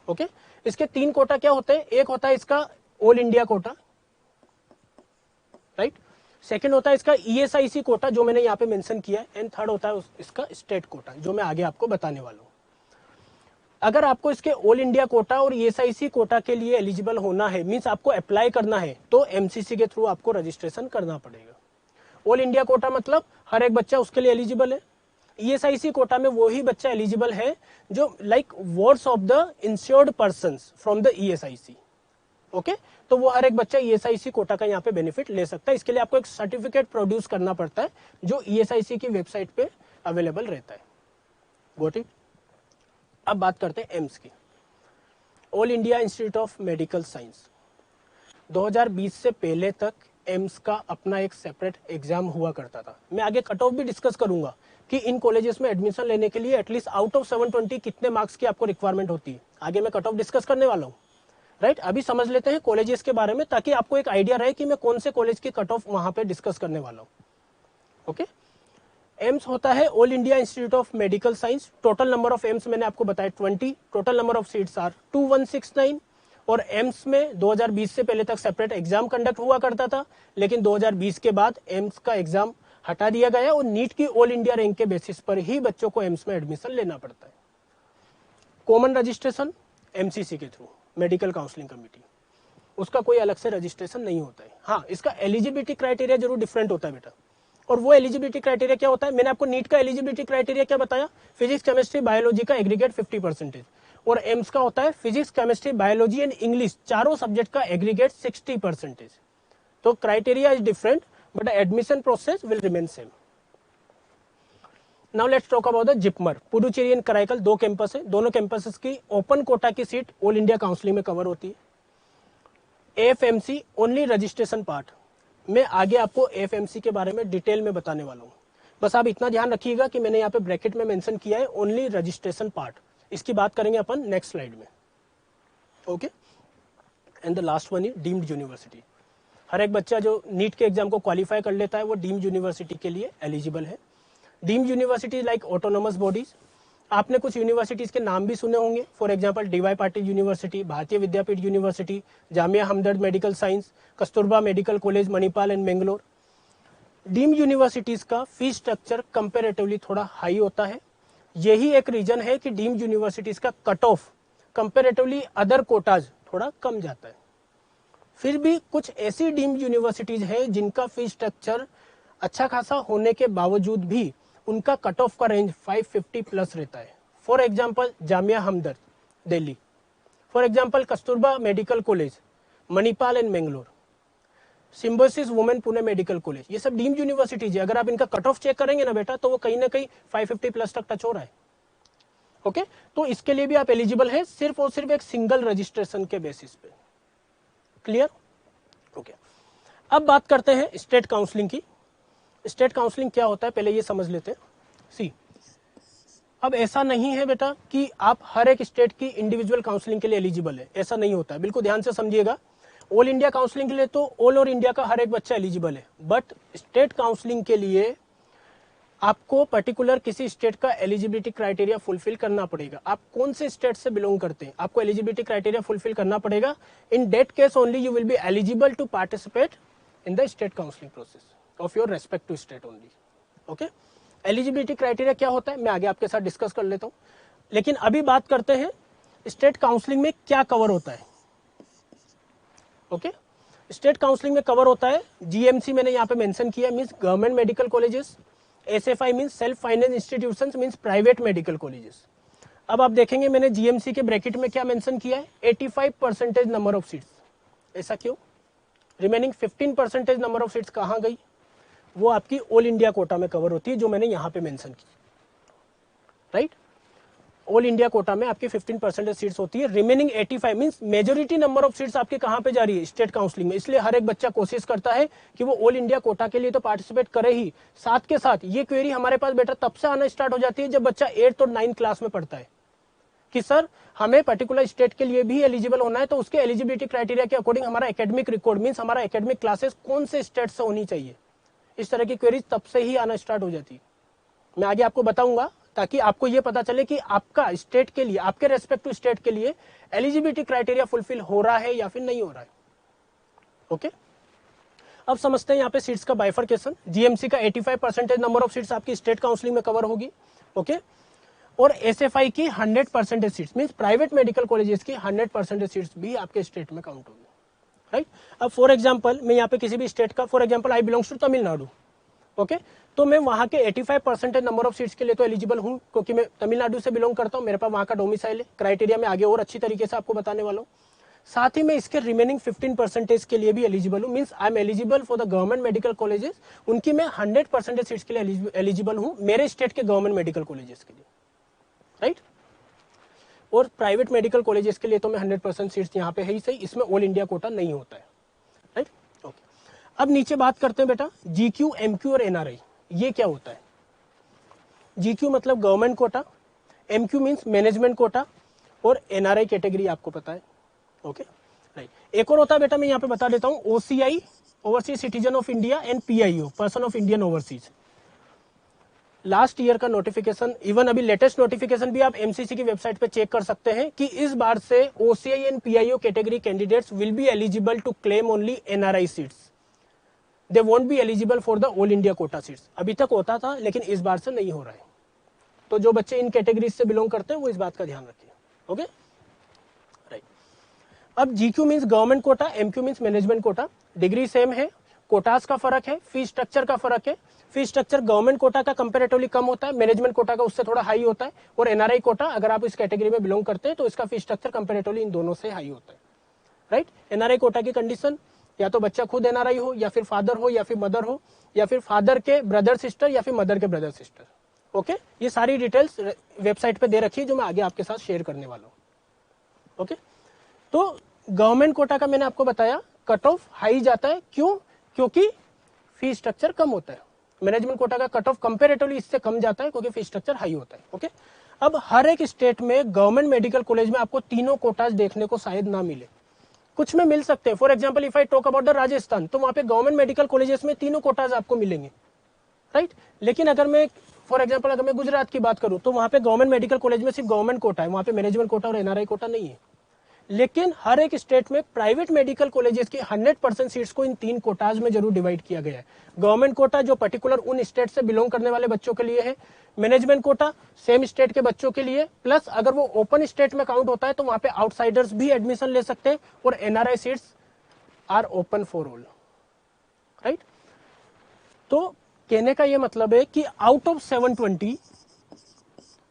A: ओके, इसके 3 कोटा क्या होते हैं? एक होता है इसका all India Kota, right. Second होता है इसका ESIC कोटा, जो मैंने यहाँ पे मेंशन किया है, एंड थर्ड होता है इसका स्टेट कोटा, जो मैं आगे आपको बताने वाला हूँ। अगर आपको इसके ऑल इंडिया कोटा और ESIC कोटा के लिए एलिजिबल होना है, मींस आपको अप्लाई करना है, तो MCC के थ्रू आपको रजिस्ट्रेशन करना पड़ेगा। ऑल इंडिया कोटा मतलब हर एक बच्चा उसके लिए एलिजिबल है। ESIC कोटा में वो ही बच्चा एलिजिबल है जो like wards of the insured persons from the ESIC। Okay, तो वो हर एक बच्चा ESIC कोटा का यहाँ पे बेनिफिट ले सकता है। इसके लिए आपको एक सर्टिफिकेट प्रोड्यूस करना पड़ता है, जो ESIC की वेबसाइट पे अवेलेबल रहता है। Got it. अब बात करते हैं एम्स की, all India institute of medical science. 2020 से पहले तक एम्स का अपना एक सेपरेट एग्जाम हुआ करता था। मैं आगे कट ऑफ भी डिस्कस करूंगा कि इन कॉलेजेस में एडमिशन लेने के लिए एटलीस्ट आउट ऑफ 720 कितने मार्क्स की आपको रिक्वायरमेंट होती है। आगे मैं कट ऑफ डिस्कस करने वाला हूँ। राइट, अभी समझ लेते हैं कॉलेजेस के बारे में, ताकि आपको एक आइडिया रहे कि मैं कौन से कॉलेज की कट ऑफ वहां पे डिस्कस करने वाला हूँ। ओके, एम्स होता है all India institute of medical science. Total number of AIIMS मैंने आपको बताया 20, total number of seats are 2169। और एम्स में 2020 से पहले तक सेपरेट एग्जाम कंडक्ट हुआ करता था, लेकिन 2020 के बाद एम्स का एग्जाम हटा दिया गया और नीट की ऑल इंडिया रैंक के बेसिस पर ही बच्चों को एम्स में एडमिशन लेना पड़ता है। कॉमन रजिस्ट्रेशन MCC के थ्रू, मेडिकल काउंसलिंग कमेटी, उसका कोई अलग से रजिस्ट्रेशन नहीं होता है। हाँ, इसका एलिजिबिलिटी क्राइटेरिया जरूर डिफरेंट होता है बेटा। और वो एलिजिबिलिटी क्राइटेरिया क्या होता है? मैंने आपको नीट का एलिजिबिलिटी क्राइटेरिया क्या बताया? फिजिक्स, केमिस्ट्री, बायोलॉजी का एग्रीगेट 50%, और एम्स का होता है physics, chemistry, biology and English, चारों सब्जेक्ट का एग्रीगेट 60%। तो criteria is different but admission process will remain same. Now let's talk about the JIPMER, Puducherry and Karaikal, 2 campus है। दोनों कैंपसेस की ओपन कोटा की सीट ऑल इंडिया काउंसलिंग में कवर होती है। FMC only registration part. मैं आगे आपको एफएमसी के बारे में डिटेल में बताने वाला हूँ, बस आप इतना ध्यान रखिएगा कि मैंने यहाँ पे ब्रैकेट में मेंशन किया है ओनली रजिस्ट्रेशन पार्ट। इसकी बात करेंगे अपन नेक्स्ट स्लाइड में। Okay, and the last one is deemed university. हर एक बच्चा जो नीट के एग्जाम को क्वालिफाई कर लेता है वो डीम्ड यूनिवर्सिटी के लिए एलिजिबल है। Deemed university like autonomous bodies. आपने कुछ यूनिवर्सिटीज के नाम भी सुने होंगे, for example DY Patil university, Bharati Vidyapeeth university, Jamia Hamdard medical science, Kasturba medical college Manipal and Bangalore. Deemed universities का फीस स्ट्रक्चर कंपेरेटिवली थोड़ा हाई होता है। यही एक रीजन है कि डीम्ड यूनिवर्सिटीज का cut off comparatively other quotas थोड़ा कम जाता है। फिर भी कुछ ऐसी डीम्ड यूनिवर्सिटीज है जिनका फीस स्ट्रक्चर अच्छा खासा होने के बावजूद भी उनका कट ऑफ का रेंज 550 प्लस रहता है। For example Jamia Hamdard Delhi, for example Kasturba medical college Manipal and Bangalore, Symbiosis women Pune medical college, ये सब डीम्ड यूनिवर्सिटीज है। अगर आप इनका कट ऑफ चेक करेंगे ना बेटा तो वो कहीं ना कहीं 550 प्लस तक टच हो रहा है। ओके, तो इसके लिए भी आप एलिजिबल है सिर्फ और सिर्फ एक सिंगल रजिस्ट्रेशन के बेसिस पे। क्लियर? ओके, अब बात करते हैं स्टेट काउंसलिंग की। स्टेट काउंसलिंग क्या होता है पहले ये समझ लेते हैं। सी, अब ऐसा नहीं है बेटा कि आप हर एक स्टेट की इंडिविजुअल काउंसलिंग के लिए एलिजिबल है, ऐसा नहीं होता है। बिल्कुल ध्यान से समझिएगा। ऑल इंडिया काउंसलिंग के लिए तो ऑल ओवर इंडिया का हर एक बच्चा एलिजिबल है, बट स्टेट काउंसलिंग के लिए आपको पर्टिकुलर किसी स्टेट का एलिजिबिलिटी क्राइटेरिया फुलफिल करना पड़ेगा। आप कौन से स्टेट से बिलोंग करते हैं, आपको एलिजिबिलिटी क्राइटेरिया फुलफिल करना पड़ेगा। In that case only you will be eligible to participate in the state counselling process of your respective state only. Okay, eligibility criteria क्या होता है मैं आगे आपके साथ डिस्कस कर लेता हूं, लेकिन अभी बात करते हैं स्टेट काउंसलिंग में क्या कवर होता है। ओके, स्टेट काउंसलिंग में कवर होता है जीएमसी, मैंने यहाँ पे मेंशन किया, means government medical colleges. SFI means self finance institutions, means private medical colleges. अब आप देखेंगे मैंने जीएमसी के ब्रैकेट में क्या मेंशन किया है, 85% नंबर ऑफ सीट्स। ऐसा क्यों? रिमेनिंग 15% नंबर ऑफ सीट्स कहाँ गई? वो आपकी ऑल इंडिया कोटा में कवर होती है, जो मैंने यहाँ पे मेंशन की। राइट, ऑल इंडिया कोटा में आपकी 15% सीट्स होती है। Remaining 85 means majority number of seats आपके कहां पे जा रही है, स्टेट काउंसलिंग में। इसलिए हर एक बच्चा कोशिश करता है कि वो ऑल इंडिया कोटा के लिए तो पार्टिसिपेट करे ही, साथ के साथ ये क्वेरी हमारे पास बेटा तब से आना स्टार्ट हो जाती है जब बच्चा 8th और 9th क्लास में पढ़ता है कि सर हमें पर्टिकुलर स्टेट के लिए भी एलिजिबल होना है, तो उसके एलिजिबिलिटी क्राइटेरिया के अकॉर्डिंग हमारा एकेडमिक रिकॉर्ड मींस हमारा एकेडमिक क्लासेस कौन से स्टेट से होनी चाहिए। इस तरह की क्वेरीज तब से ही आना स्टार्ट हो जाती है। मैं आगे आपको बताऊंगा ताकि आपको यह पता चले कि आपका स्टेट के लिए, आपके रेस्पेक्टिव स्टेट के लिए एलिजिबिलिटी क्राइटेरिया फुलफिल हो रहा है या फिर नहीं हो रहा है। ओके, अब समझते हैं यहाँ पे सीट्स का बाइफरकेशन। जीएमसी का 85% नंबर ऑफ सीट्स आपकी स्टेट काउंसलिंग में कवर होगी। ओके, और एसएफआई की 100% seats means private medical colleges की 100% सीट्स भी आपके स्टेट में काउंट होगी। राइट, अब फॉर एग्जाम्पल मैं यहाँ पे किसी भी स्टेट का, for example I belongs to Tamil Nadu. Okay, तो मैं वहां के 85% नंबर ऑफ सीट्स के लिए तो एलिजिबल हूं, क्योंकि मैं तमिलनाडु से बिलोंग करता हूं, मेरे पास वहां का डोमिसाइल है। क्राइटेरिया में आगे और अच्छी तरीके से आपको बताने वाला हूं। साथ ही मैं इसके रिमेनिंग 15% के लिए भी एलिजिबल हूं, means I am eligible for the government medical colleges. उनकी मैं 100% सीट्स के लिए एलिजिबल हूं, मेरे स्टेट के गवर्नमेंट मेडिकल कॉलेजेस के लिए। राइट, और प्राइवेट मेडिकल कॉलेजेस के लिए तो मैं 100% सीट्स यहाँ पे है ही सही, इसमें ऑल इंडिया कोटा नहीं होता है। राइट, ओके, अब नीचे बात करते हैं बेटा जीक्यू, एमक्यू और एनआरआई। ये क्या होता है? जीक्यू मतलब government quota, MQ means management quota, और एनआरआई कैटेगरी आपको पता है। ओके, राइट, एक और होता है बेटा, मैं यहाँ पे बता देता हूँ, OCI overseas citizen of India and PIO person of Indian overseas. Last year का नोटिफिकेशन, इवन अभी लेटेस्ट नोटिफिकेशन भी आप एमसीसी की वेबसाइट पे चेक कर सकते हैं कि इस बार से OCI and PIO category candidates will be eligible to claim only NRI seats. They won't be eligible for the all India quota seats. अभी तक होता था लेकिन इस बार से नहीं हो रहा है। तो जो बच्चे इन कैटेगरीज से बिलोंग करते हैं वो इस बात का ध्यान रखिए। ओके, राइट, अब GQ means government quota, MQ means management quota. Degree same है, कोटास का फर्क है, फीस स्ट्रक्चर का फर्क है। फीस स्ट्रक्चर गवर्नमेंट कोटा का कंपेरेटिवली कम होता है, मैनेजमेंट कोटा का उससे थोड़ा हाई होता है। और एनआरआई कोटा, अगर आप इस कैटेगरी में बिलोंग करते हैं तो इसका फीस स्ट्रक्चर कंपेरेटिवली इन दोनों से हाई होता है। राइट, एनआरआई कोटा की कंडीशन या तो बच्चा खुद एनआरआई हो, या फिर फादर हो, या फिर मदर हो, या फिर फादर के ब्रदर सिस्टर, या फिर मदर के ब्रदर सिस्टर। ओके, ये सारी डिटेल्स वेबसाइट पे दे रखी है जो मैं आगे आपके साथ शेयर करने वाला हूँ। ओके, तो गवर्नमेंट कोटा का मैंने आपको बताया कट ऑफ हाई जाता है। क्यों? क्योंकि फी स्ट्रक्चर कम होता है। मैनेजमेंट कोटा का कट ऑफ कंपेरेटिवली इससे कम जाता है क्योंकि फी स्ट्रक्चर हाई होता है। ओके, अब हर एक स्टेट में गवर्नमेंट मेडिकल कॉलेज में आपको तीनों कोटाज देखने को शायद ना मिले, कुछ में मिल सकते हैं। For example if I talk about the Rajasthan, तो वहां पे गवर्नमेंट मेडिकल कॉलेजेस में तीनों कोटाज आपको मिलेंगे, राइट। लेकिन अगर मैं फॉर एग्जाम्पल अगर मैं गुजरात की बात करूं तो वहां पे गवर्नमेंट मेडिकल कॉलेज में सिर्फ गवर्नमेंट कोटा है, वहां पे मैनेजमेंट कोटा और एनआरआई कोटा नहीं है। लेकिन हर एक स्टेट में प्राइवेट मेडिकल कॉलेजेस की 100% सीट्स को इन तीन कोटाज में जरूर डिवाइड किया गया है। गवर्नमेंट कोटा जो पर्टिकुलर उन स्टेट से बिलोंग करने वाले बच्चों के लिए है, मैनेजमेंट कोटा सेम स्टेट के बच्चों के लिए, प्लस अगर वो ओपन स्टेट में काउंट होता है तो वहां पे आउटसाइडर्स भी एडमिशन ले सकते हैं, और NRI seats are open for all, right. तो कहने का ये मतलब है कि आउट ऑफ 720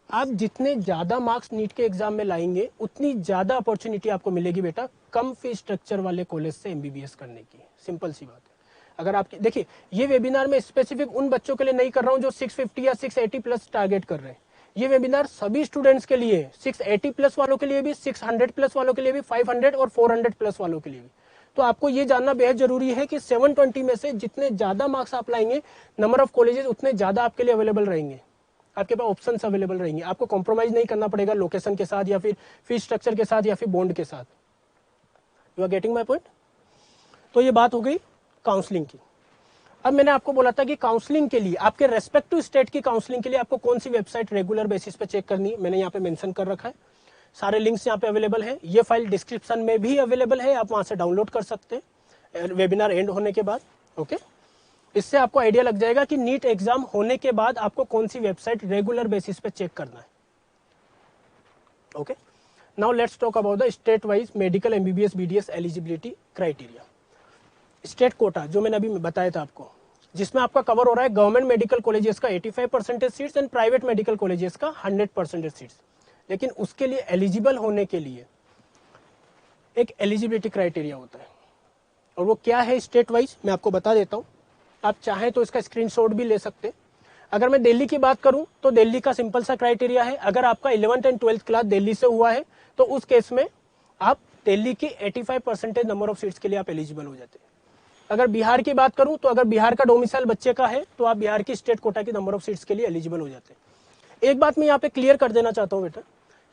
A: आप जितने ज्यादा मार्क्स नीट के एग्जाम में लाएंगे उतनी ज्यादा अपॉर्चुनिटी आपको मिलेगी बेटा कम फी स्ट्रक्चर वाले कॉलेज से एमबीबीएस करने की। सिंपल सी बात है। अगर आप देखिए, ये वेबिनार में स्पेसिफिक उन बच्चों के लिए नहीं कर रहा हूं जो 650 या 680 प्लस टारगेट कर रहे हैं। ये वेबिनार सभी स्टूडेंट्स के लिए, 680 प्लस वालों के लिए भी, 600 प्लस वालों के लिए भी, 500 और 400 प्लस वालों के लिए भी। तो आपको ये जानना बेहद जरूरी है कि 720 में से जितने ज्यादा मार्क्स आप लाएंगे, नंबर ऑफ कॉलेजेस उतने ज्यादा आपके लिए अवेलेबल रहेंगे, आपके पास ऑप्शंस अवेलेबल रहेंगे। आपको कॉम्प्रोमाइज नहीं करना पड़ेगा लोकेशन के साथ या फिर फीस स्ट्रक्चर के साथ या फिर बॉन्ड के साथ। You are getting my point. तो ये बात हो गई काउंसलिंग की। अब मैंने आपको बोला था कि काउंसलिंग के लिए, आपके रेस्पेक्टिव स्टेट की काउंसलिंग के लिए आपको कौन सी वेबसाइट रेगुलर बेसिस पे चेक करनी है, मैंने यहाँ पे मेंशन कर रखा है। सारे लिंक्स यहाँ पे अवेलेबल है। ये फाइल डिस्क्रिप्शन में भी अवेलेबल है, आप वहां से डाउनलोड कर सकते हैं वेबिनार एंड होने के बाद। ओके, इससे आपको आइडिया लग जाएगा कि नीट एग्जाम होने के बाद आपको कौन सी वेबसाइट रेगुलर बेसिस पे चेक करना है। Okay, now let's talk about the state wise medical MBBS BDS eligibility criteria. State quota जो मैंने अभी बताया था आपको, जिसमें आपका कवर हो रहा है गवर्नमेंट मेडिकल कॉलेजेस का 85% seats and private medical colleges का 100% सीट्स। लेकिन उसके लिए एलिजिबल होने के लिए एक एलिजिबिलिटी क्राइटेरिया होता है, और वो क्या है स्टेट वाइज मैं आपको बता देता हूं। आप चाहें तो इसका स्क्रीनशॉट भी ले सकते हैं। अगर मैं दिल्ली की बात करूं तो दिल्ली का सिंपल सा क्राइटेरिया है, अगर आपका 11th and 12th class Delhi से हुआ है तो उस केस में आप दिल्ली की 85% नंबर ऑफ सीट्स के लिए आप एलिजिबल हो जाते हैं। अगर बिहार की बात करूं तो अगर बिहार का डोमिसाइल बच्चे का है तो आप बिहार की स्टेट कोटा की नंबर ऑफ सीट्स के लिए एलिजिबल हो जाते हैं। एक बात मैं यहाँ पे क्लियर कर देना चाहता हूँ बेटा,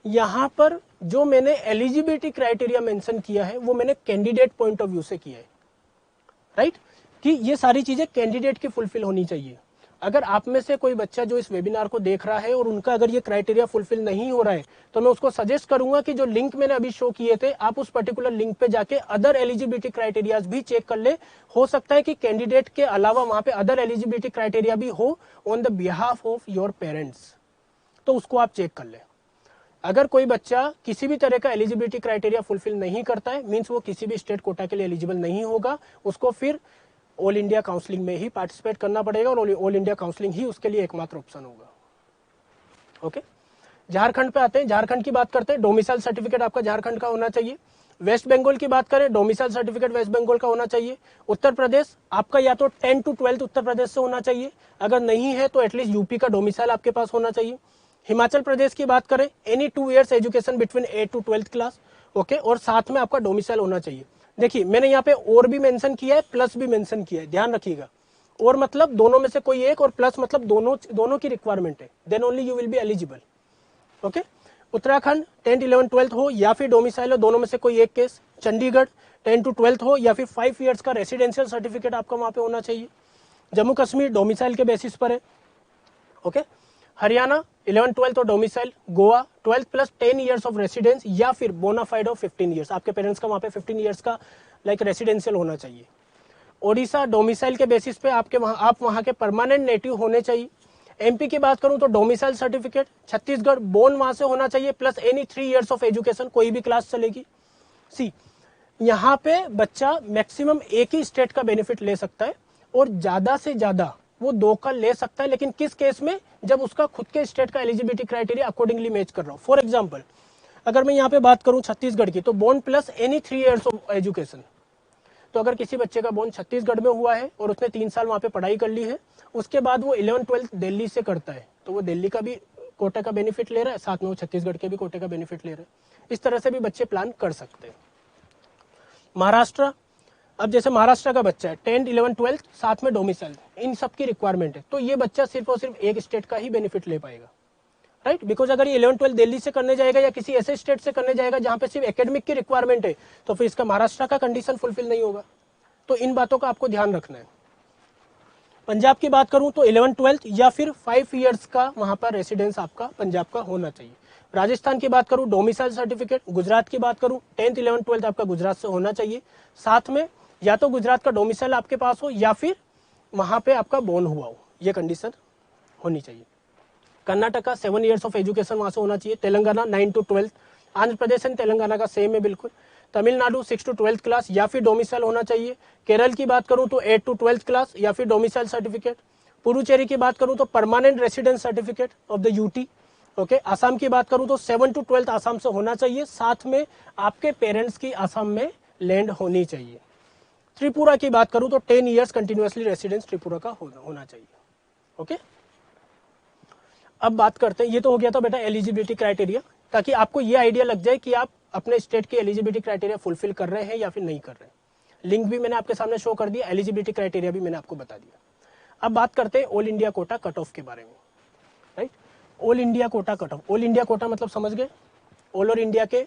A: यहाँ पर जो मैंने एलिजिबिलिटी क्राइटेरिया मेंशन किया है वो मैंने कैंडिडेट पॉइंट ऑफ व्यू से किया है, राइट, कि ये सारी चीजें कैंडिडेट की फुलफिल होनी चाहिए। अगर आप में से कोई बच्चा जो इस वेबिनार को देख रहा है और उनका अगर ये क्राइटेरिया फुलफिल नहीं हो रहा है तो मैं उसको सजेस्ट करूंगा कि जो लिंक मैंने अभी शो किए थे आप उस पर्टिकुलर लिंक पे जाके अदर एलिजिबिलिटी क्राइटेरियाज भी चेक कर ले। हो सकता है कि कैंडिडेट के अलावा वहां पे अदर एलिजिबिलिटी क्राइटेरिया भी हो on the behalf of your parents, तो उसको आप चेक कर ले। अगर कोई बच्चा किसी भी तरह का एलिजिबिलिटी क्राइटेरिया फुलफिल नहीं करता है, मीन्स वो किसी भी स्टेट कोटा के लिए एलिजिबल नहीं होगा, उसको फिर ऑल इंडिया काउंसलिंग में ही पार्टिसिपेट करना पड़ेगा और ऑल इंडिया काउंसलिंग ही उसके लिए एकमात्र ऑप्शन होगा। ओके, झारखंड पे आते हैं। झारखंड की बात करते हैं, डोमिसाइल सर्टिफिकेट आपका झारखंड का होना चाहिए। वेस्ट बंगाल की बात करें, डोमिसाइल सर्टिफिकेट वेस्ट बंगाल का होना चाहिए। उत्तर प्रदेश आपका या तो 10 to 12 उत्तर प्रदेश से होना चाहिए, अगर नहीं है तो एटलीस्ट यूपी का डोमिसाइल आपके पास होना चाहिए। हिमाचल प्रदेश की बात करें, any 2 years education between 8 to 12th class, okay, और साथ में आपका डोमिसाइल होना चाहिए। देखिए मैंने यहाँ पे और भी मेंशन किया है, प्लस भी मेंशन किया है, ध्यान रखिएगा। और मतलब दोनों में से कोई एक, और प्लस मतलब दोनों की रिक्वायरमेंट है, then only you will be eligible. Okay, Uttarakhand 10th 11th 12th हो या फिर डोमिसाइल हो, दोनों में से कोई एक केस। चंडीगढ़ 10 to 12th हो या फिर 5 years का रेसिडेंशियल सर्टिफिकेट आपका वहां पे होना चाहिए। जम्मू कश्मीर डोमिसाइल के बेसिस पर है। ओके, हरियाणा 11th 12th और domicile. Goa 12th plus 10 years of residence या फिर बोनाफाइड ऑफ 15 years, आपके पेरेंट्स का वहां पे 15 years का लाइक रेसिडेंशियल होना चाहिए। ओडिशा डोमिसाइल के बेसिस पे आप वहां के परमानेंट नेटिव होने चाहिए। एमपी की बात करूं तो डोमिसाइल सर्टिफिकेट। छत्तीसगढ़ बोर्न वहां से होना चाहिए, plus any 3 years of education, कोई भी क्लास चलेगी। सी, यहाँ पे बच्चा मैक्सिमम एक ही स्टेट का बेनिफिट ले सकता है और ज्यादा से ज्यादा वो 2 का ले सकता है, लेकिन किस केस में, जब उसका खुद के स्टेट का एलिजिबिलिटी क्राइटेरिया अकॉर्डिंगली मैच कर रहा हूं। फॉर एग्जांपल अगर मैं यहाँ पे बात करूं छत्तीसगढ़ की, तो born plus any 3 years of education. तो अगर किसी बच्चे का बोर्न छत्तीसगढ़ में हुआ है और उसने 3 साल वहां पे पढ़ाई कर ली है, उसके बाद वो 11th 12th दिल्ली से करता है, तो वो दिल्ली का भी कोटे का बेनिफिट ले रहा है, साथ में वो छत्तीसगढ़ के भी कोटे का बेनिफिट ले रहे हैं। इस तरह से भी बच्चे प्लान कर सकते हैं। महाराष्ट्र अब जैसे महाराष्ट्र का बच्चा है, 10th 11th 12th साथ में डोमिसाइल, इन सब की रिक्वायरमेंट है, तो ये बच्चा सिर्फ और सिर्फ एक स्टेट का ही बेनिफिट ले पाएगा, राइट। बिकॉज अगर ये 11th 12th दिल्ली से करने जाएगा या किसी ऐसे स्टेट से करने जाएगा जहां पे सिर्फ एकेडमिक की रिक्वायरमेंट है, तो फिर इसका महाराष्ट्र का कंडीशन फुलफिल नहीं होगा। तो इन बातों का आपको ध्यान रखना है। पंजाब की बात करूं तो 11th 12th या फिर 5 इयर्स का वहां पर रेसिडेंस आपका पंजाब का होना चाहिए। राजस्थान की बात करूं डोमिसाइल सर्टिफिकेट, गुजरात की बात करूं 10th 11th 12th आपका गुजरात से होना चाहिए, साथ में या तो गुजरात का डोमिसाइल आपके पास हो या फिर वहां पे आपका बोर्न हुआ हो, ये कंडीशन होनी चाहिए। कर्नाटका 7 इयर्स ऑफ एजुकेशन वहां से होना चाहिए। तेलंगाना 9 to 12, आंध्र प्रदेश एंड तेलंगाना का सेम है बिल्कुल। तमिलनाडु 6 to 12th क्लास या फिर डोमिसाइल होना चाहिए। केरल की बात करूं तो 8 to 12th क्लास या फिर डोमिसाइल सर्टिफिकेट। पुडुचेरी की बात करूं तो permanent residence certificate of the UT. Okay, Assam की बात करूं तो 7 to 12th आसाम से होना चाहिए, साथ में आपके पेरेंट्स की आसाम में लैंड होनी चाहिए। त्रिपुरा की बात करूं तो 10 इयर्स कंटिन्यूअसली रेसिडेंस त्रिपुरा का होना चाहिए। ओके, अब बात करते हैं, ये तो हो गया था बेटा एलिजिबिलिटी क्राइटेरिया, ताकि आपको ये आइडिया लग जाए कि आप अपने स्टेट के एलिजिबिलिटी क्राइटेरिया फुलफिल कर रहे हैं या फिर नहीं कर रहे हैं। लिंक भी मैंने आपके सामने शो कर दिया, एलिजिबिलिटी क्राइटेरिया भी मैंने आपको बता दिया। अब बात करते हैं all India Kota cut off के बारे में, right. All India Kota cut off, all India Kota मतलब समझ गए, ऑल ओवर इंडिया के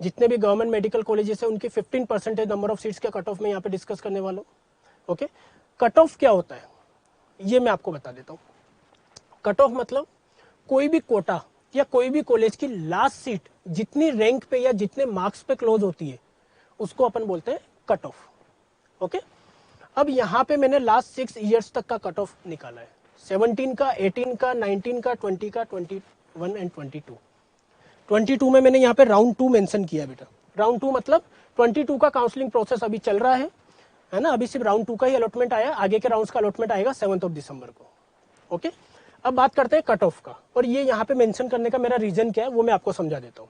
A: जितने भी गवर्नमेंट मेडिकल कॉलेजेस है उनकी 15% नंबर ऑफ सीट्स के कट ऑफ में यहाँ पे डिस्कस करने वाला हूँ। ओके, कट ऑफ क्या होता है ये मैं आपको बता देता हूँ। कट ऑफ मतलब कोई भी कोटा या कोई भी कॉलेज की लास्ट सीट जितनी रैंक पे या जितने मार्क्स पे क्लोज होती है उसको अपन बोलते हैं कट ऑफ। ओके, अब यहाँ पे मैंने लास्ट 6 इयर्स तक का कट ऑफ निकाला है, 17 का, 18 का, 19 का, 20 का, 21 एंड 22। 22 में मैंने यहाँ पे राउंड 2 मेंशन किया बेटा। राउंड 2 मतलब 22 का काउंसलिंग प्रोसेस अभी चल रहा है ना, अभी सिर्फ राउंड 2 का ही अलॉटमेंट आया, आगे के राउंड्स का अलॉटमेंट आएगा 7 दिसंबर को। ओके, अब बात करते हैं कट ऑफ का, और ये यहाँ पे मेंशन करने का मेरा रीजन क्या है वो मैं आपको समझा देता हूँ।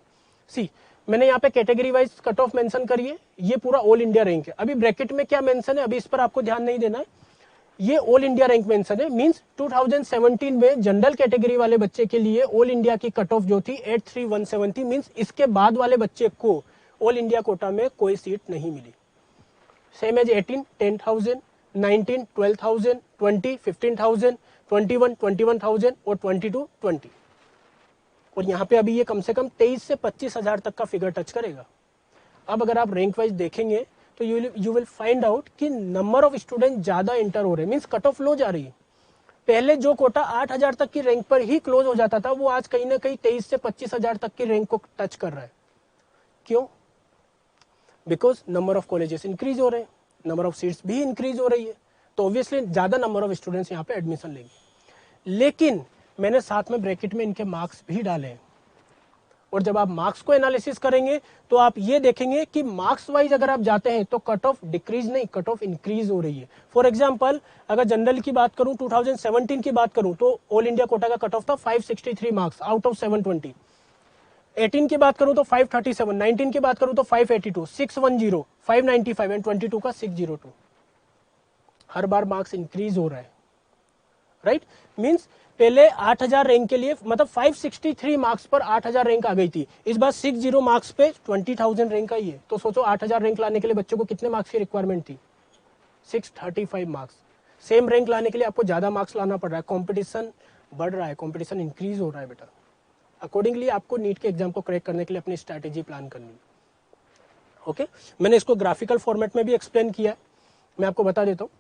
A: सी, मैंने यहाँ पे category wise cut off mention करिए, ये पूरा ऑल इंडिया रैंक है। अभी ब्रैकेट में क्या मेंशन है अभी इस पर आपको ध्यान नहीं देना है, ये ऑल इंडिया रैंक मेंशन है। मींस 2017 में जनरल कैटेगरी वाले बच्चे के लिए ऑल इंडिया की कट ऑफ जो थी 83,170, मींस इसके बाद वाले बच्चे को ऑल इंडिया कोटा में कोई सीट नहीं मिली। सेम एज 18 10,000, 19 12,000, 20 15,000, 21 21,000 और 22 20। और यहाँ पे अभी ये कम से कम 23 से 25,000 तक का फिगर टच करेगा। अब अगर आप रैंक वाइज देखेंगे तो यू विल फाइंड आउट कि नंबर ऑफ स्टूडेंट ज्यादा इंटर हो रहे हैं, मींस कट ऑफ लो जा रही है। पहले जो कोटा 8,000 तक की रैंक पर ही क्लोज हो जाता था वो आज कहीं ना कहीं 23 से 25,000 तक की रैंक को टच कर रहा है। क्यों? Because number of colleges increase हो रहे हैं, नंबर ऑफ सीट्स भी इंक्रीज हो रही है, तो ऑब्वियसली ज्यादा नंबर ऑफ स्टूडेंट्स यहाँ पे एडमिशन लेंगे। लेकिन मैंने साथ में ब्रैकेट में इनके मार्क्स भी डाले हैं, और जब आप मार्क्स को एनालिसिस करेंगे तो आप ये देखेंगे कि मार्क्स वाइज अगर आप जाते हैं तो कट ऑफ डिक्रीज नहीं, कट ऑफ इंक्रीज हो रही है। फॉर एग्जांपल अगर जनरल की बात करूं, 2017 की बात करूं तो ऑल इंडिया कोटा का कट ऑफ था 563 मार्क्स आउट ऑफ 720। 18 की बात करूं तो 537, 19 की बात करूं तो 582, 610, 595 एंड 22 का 602। हर बार मार्क्स इंक्रीज हो रहा है, राइट। मींस पहले 8,000 रैंक के लिए मतलब 563 मार्क्स पर 8,000 रैंक आ गई थी, इस बार 60 मार्क्स पे 20,000 रैंक आई है। तो सोचो 8,000 रैंक लाने के लिए बच्चों को कितने मार्क्स की रिक्वायरमेंट थी? 635 मार्क्स। सेम रैंक लाने के लिए आपको ज्यादा मार्क्स लाना पड़ रहा है, कॉम्पिटिशन बढ़ रहा है, कॉम्पिटिशन इंक्रीज हो रहा है बेटा। अकॉर्डिंगली आपको नीट के एग्जाम को क्रैक करने के लिए अपनी स्ट्रैटेजी प्लान करनी है। ओके, मैंने इसको ग्राफिकल फॉर्मेट में भी एक्सप्लेन किया, मैं आपको बता देता हूँ।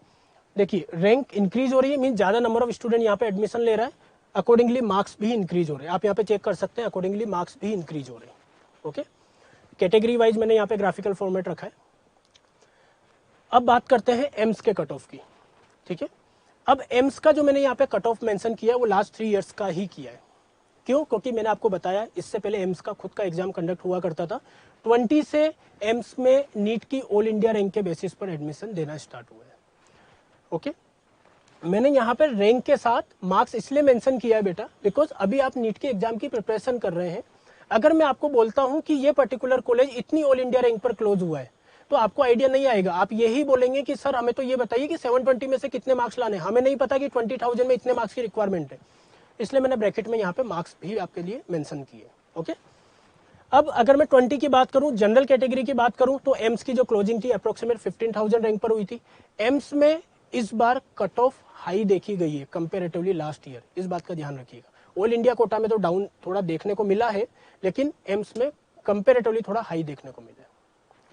A: देखिए रैंक इंक्रीज हो रही है, मीन ज्यादा नंबर ऑफ स्टूडेंट यहाँ पे एडमिशन ले रहा है, अकॉर्डिंगली मार्क्स भी इंक्रीज हो रहे हैं। आप यहाँ पे चेक कर सकते हैं, अकॉर्डिंगली मार्क्स भी इंक्रीज हो रहे हैं। ओके, कैटेगरी वाइज मैंने यहाँ पे ग्राफिकल फॉर्मेट रखा है। अब बात करते हैं एम्स के कट ऑफ की, ठीक है। अब एम्स का जो मैंने यहाँ पे कट ऑफ मेंशन किया है वो लास्ट 3 इयर्स का ही किया है। क्यों? क्योंकि मैंने आपको बताया इससे पहले एम्स का खुद का एग्जाम कंडक्ट हुआ करता था, 20 से एम्स में नीट की ऑल इंडिया रैंक के बेसिस पर एडमिशन देना स्टार्ट हुआ है। ओके, मैंने यहाँ पर रैंक के साथ मार्क्स इसलिए मेंशन किया है बेटा बिकॉज अभी आप नीट के एग्जाम की प्रिपरेशन कर रहे हैं। अगर मैं आपको बोलता हूँ कि ये पर्टिकुलर कॉलेज इतनी ऑल इंडिया रैंक पर क्लोज हुआ है तो आपको आइडिया नहीं आएगा। आप यही बोलेंगे कि सर हमें तो ये बताइए कि 720 में से कितने मार्क्स लाने, हमें नहीं पता कि 20,000 में इतने मार्क्स की रिक्वायरमेंट है। इसलिए मैंने ब्रैकेट में यहाँ पे मार्क्स भी आपके लिए मेंशन किए। ओके, अब अगर मैं 20 की बात करूं, जनरल कैटेगरी की बात करूं, तो एम्स की जो क्लोजिंग थी अप्रोक्सीमेट 15,000 रैंक पर हुई थी। एम्स में इस बार कट ऑफ हाई देखी गई है कंपेरेटिवली लास्ट ईयर, इस बात का ध्यान रखिएगा। ऑल इंडिया कोटा में तो डाउन थोड़ा देखने को मिला है, लेकिन एम्स में कंपेरेटिवली थोड़ा हाई देखने को मिला है।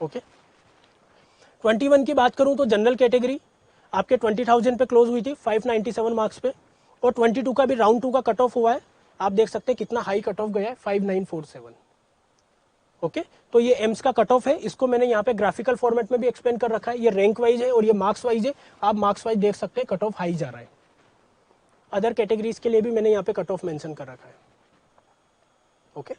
A: ओके, 21 की बात करूं तो जनरल कैटेगरी आपके 20,000 पे क्लोज हुई थी 597 मार्क्स पे, और 22 का भी राउंड 2 का कट ऑफ हुआ है। आप देख सकते हैं कितना हाई कट ऑफ गया है, 5947। ओके, तो ये एम्स का कट ऑफ है, इसको मैंने यहाँ पे ग्राफिकल फॉर्मेट में भी एक्सप्लेन कर रखा है। ये रैंक वाइज है और ये मार्क्स वाइज है। आप मार्क्स वाइज देख सकते हैं कट ऑफ हाई जा रहा है। अदर कैटेगरीज के लिए भी मैंने यहाँ पे कट ऑफ मेंशन कर रखा है। Okay,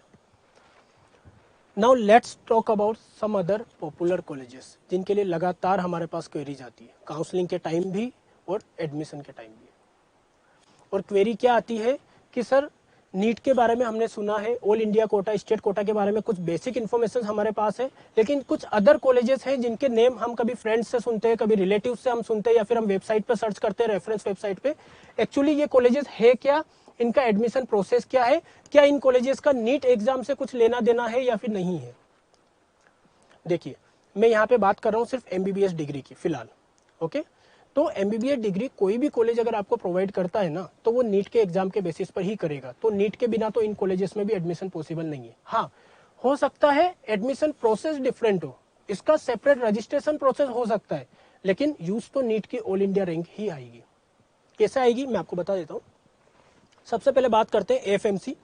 A: now let's talk about some other popular colleges जिनके लिए लगातार हमारे पास क्वेरीज आती है, काउंसलिंग के टाइम भी और एडमिशन के टाइम भी। और क्वेरी क्या आती है कि सर नीट के बारे में हमने सुना है, all India Kota, state quota के बारे में कुछ बेसिक इन्फॉर्मेशन हमारे पास है, लेकिन कुछ अदर कॉलेजेस हैं जिनके नेम हम कभी फ्रेंड्स से सुनते हैं, कभी रिलेटिव से हम सुनते हैं, या फिर हम वेबसाइट पर सर्च करते हैं, रेफरेंस वेबसाइट पे। एक्चुअली ये कॉलेजेस है क्या, इनका एडमिशन प्रोसेस क्या है, क्या इन कॉलेजेस का नीट एग्जाम से कुछ लेना देना है या फिर नहीं है। देखिए, मैं यहाँ पे बात कर रहा हूँ सिर्फ एमबीबीएस डिग्री की फिलहाल। ओके, तो एमबीबीएस डिग्री कोई भी कॉलेज अगर आपको प्रोवाइड करता है ना, तो वो नीट के एग्जाम के बेसिस पर ही करेगा। तो नीट के बिना तो इन कॉलेजेस में भी एडमिशन पॉसिबल नहीं है। हाँ, हो सकता है एडमिशन प्रोसेस डिफरेंट हो, इसका सेपरेट रजिस्ट्रेशन प्रोसेस हो सकता है, लेकिन यूज तो नीट की ऑल इंडिया रैंक ही आएगी। कैसे आएगी मैं आपको बता देता हूँ। सबसे पहले बात करते हैं AFMC,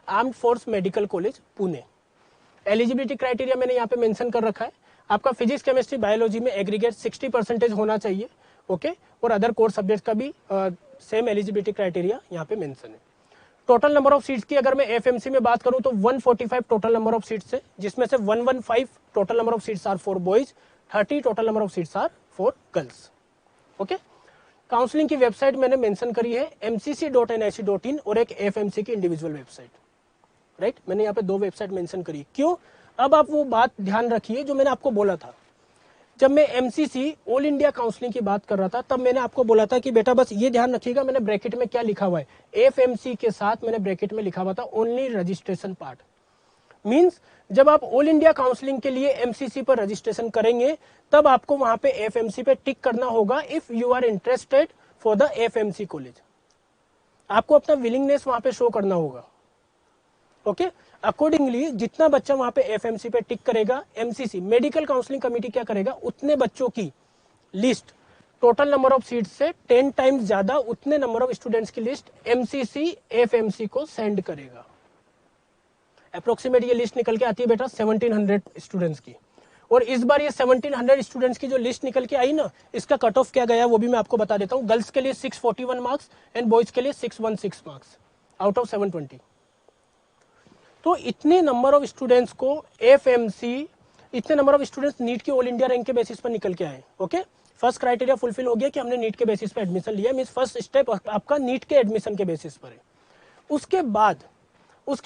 A: armed force medical college Pune. Eligibility criteria मैंने यहाँ पे मेंशन कर रखा है। आपका फिजिक्स, केमिस्ट्री, बायोलॉजी में एग्रीगेट 60% होना चाहिए। ओके, और अदर कोर सब्जेक्ट का भी सेम एलिजिबिलिटी क्राइटेरिया यहाँ पे मेंशन है। टोटल नंबर ऑफ सीट्स की अगर मैं एफएमसी में बात करूं तो 145 टोटल नंबर ऑफ सीट्स है, जिसमें से 115 total number of seats are for boys, 30 total number of seats are for girls. Okay, counselling की वेबसाइट मैंने मेंशन करी है mcc.nic.in और एक एफएमसी की इंडिविजुअल वेबसाइट। राइट, मैंने यहाँ पे दो वेबसाइट मेंशन करी। क्यों? अब आप वो बात ध्यान रखिए जो मैंने आपको बोला था। जब मैं एमसीसी ऑल इंडिया काउंसलिंग की बात कर रहा था, तब मैंने आपको बोला था कि बेटा बस ये ध्यान रखिएगा, मैंने ब्रैकेट में क्या लिखा हुआ है, एफएमसी के साथ मैंने ब्रैकेट में लिखा हुआ था ओनली रजिस्ट्रेशन पार्ट। मींस जब आप ऑल इंडिया काउंसलिंग के लिए एमसीसी पर रजिस्ट्रेशन करेंगे, तब आपको वहां पे एफएमसी पे टिक करना होगा if you are interested for the FMC college. आपको अपना विलिंगनेस वहां पे शो करना होगा। ओके, अकॉर्डिंगली जितना बच्चा वहां पे एफएमसी पे टिक करेगा, एमसीसी मेडिकल काउंसलिंग कमेटी क्या करेगा, उतने बच्चों की list total number of seat से 10 टाइम्स ज्यादा, उतने नंबर ऑफ स्टूडेंट्स की लिस्ट एमसीसी एफएमसी को सेंड करेगा। अप्रोक्सीमेट ये लिस्ट निकल के आती है बेटा 1700 स्टूडेंट्स की। और इस बार ये 1700 स्टूडेंट्स की जो लिस्ट निकल के आई ना, इसका कट ऑफ क्या गया वो भी मैं आपको बता देता हूँ। गर्ल्स के लिए 641 मार्क्स एंड बॉयज के लिए 616 मार्क्स आउट ऑफ 720। तो इतने नंबर ऑफ स्टूडेंट्स को एफएमसी, इतने नंबर ऑफ स्टूडेंट्स नीट की ऑल इंडिया रैंक के बेसिस पर निकल के आए। ओके, फर्स्ट क्राइटेरिया फुलफिल हो गया कि हमने नीट के बेसिस पर एडमिशन लिया, मींस फर्स्ट स्टेप आपका नीट के एडमिशन के बेसिस पर है। उसके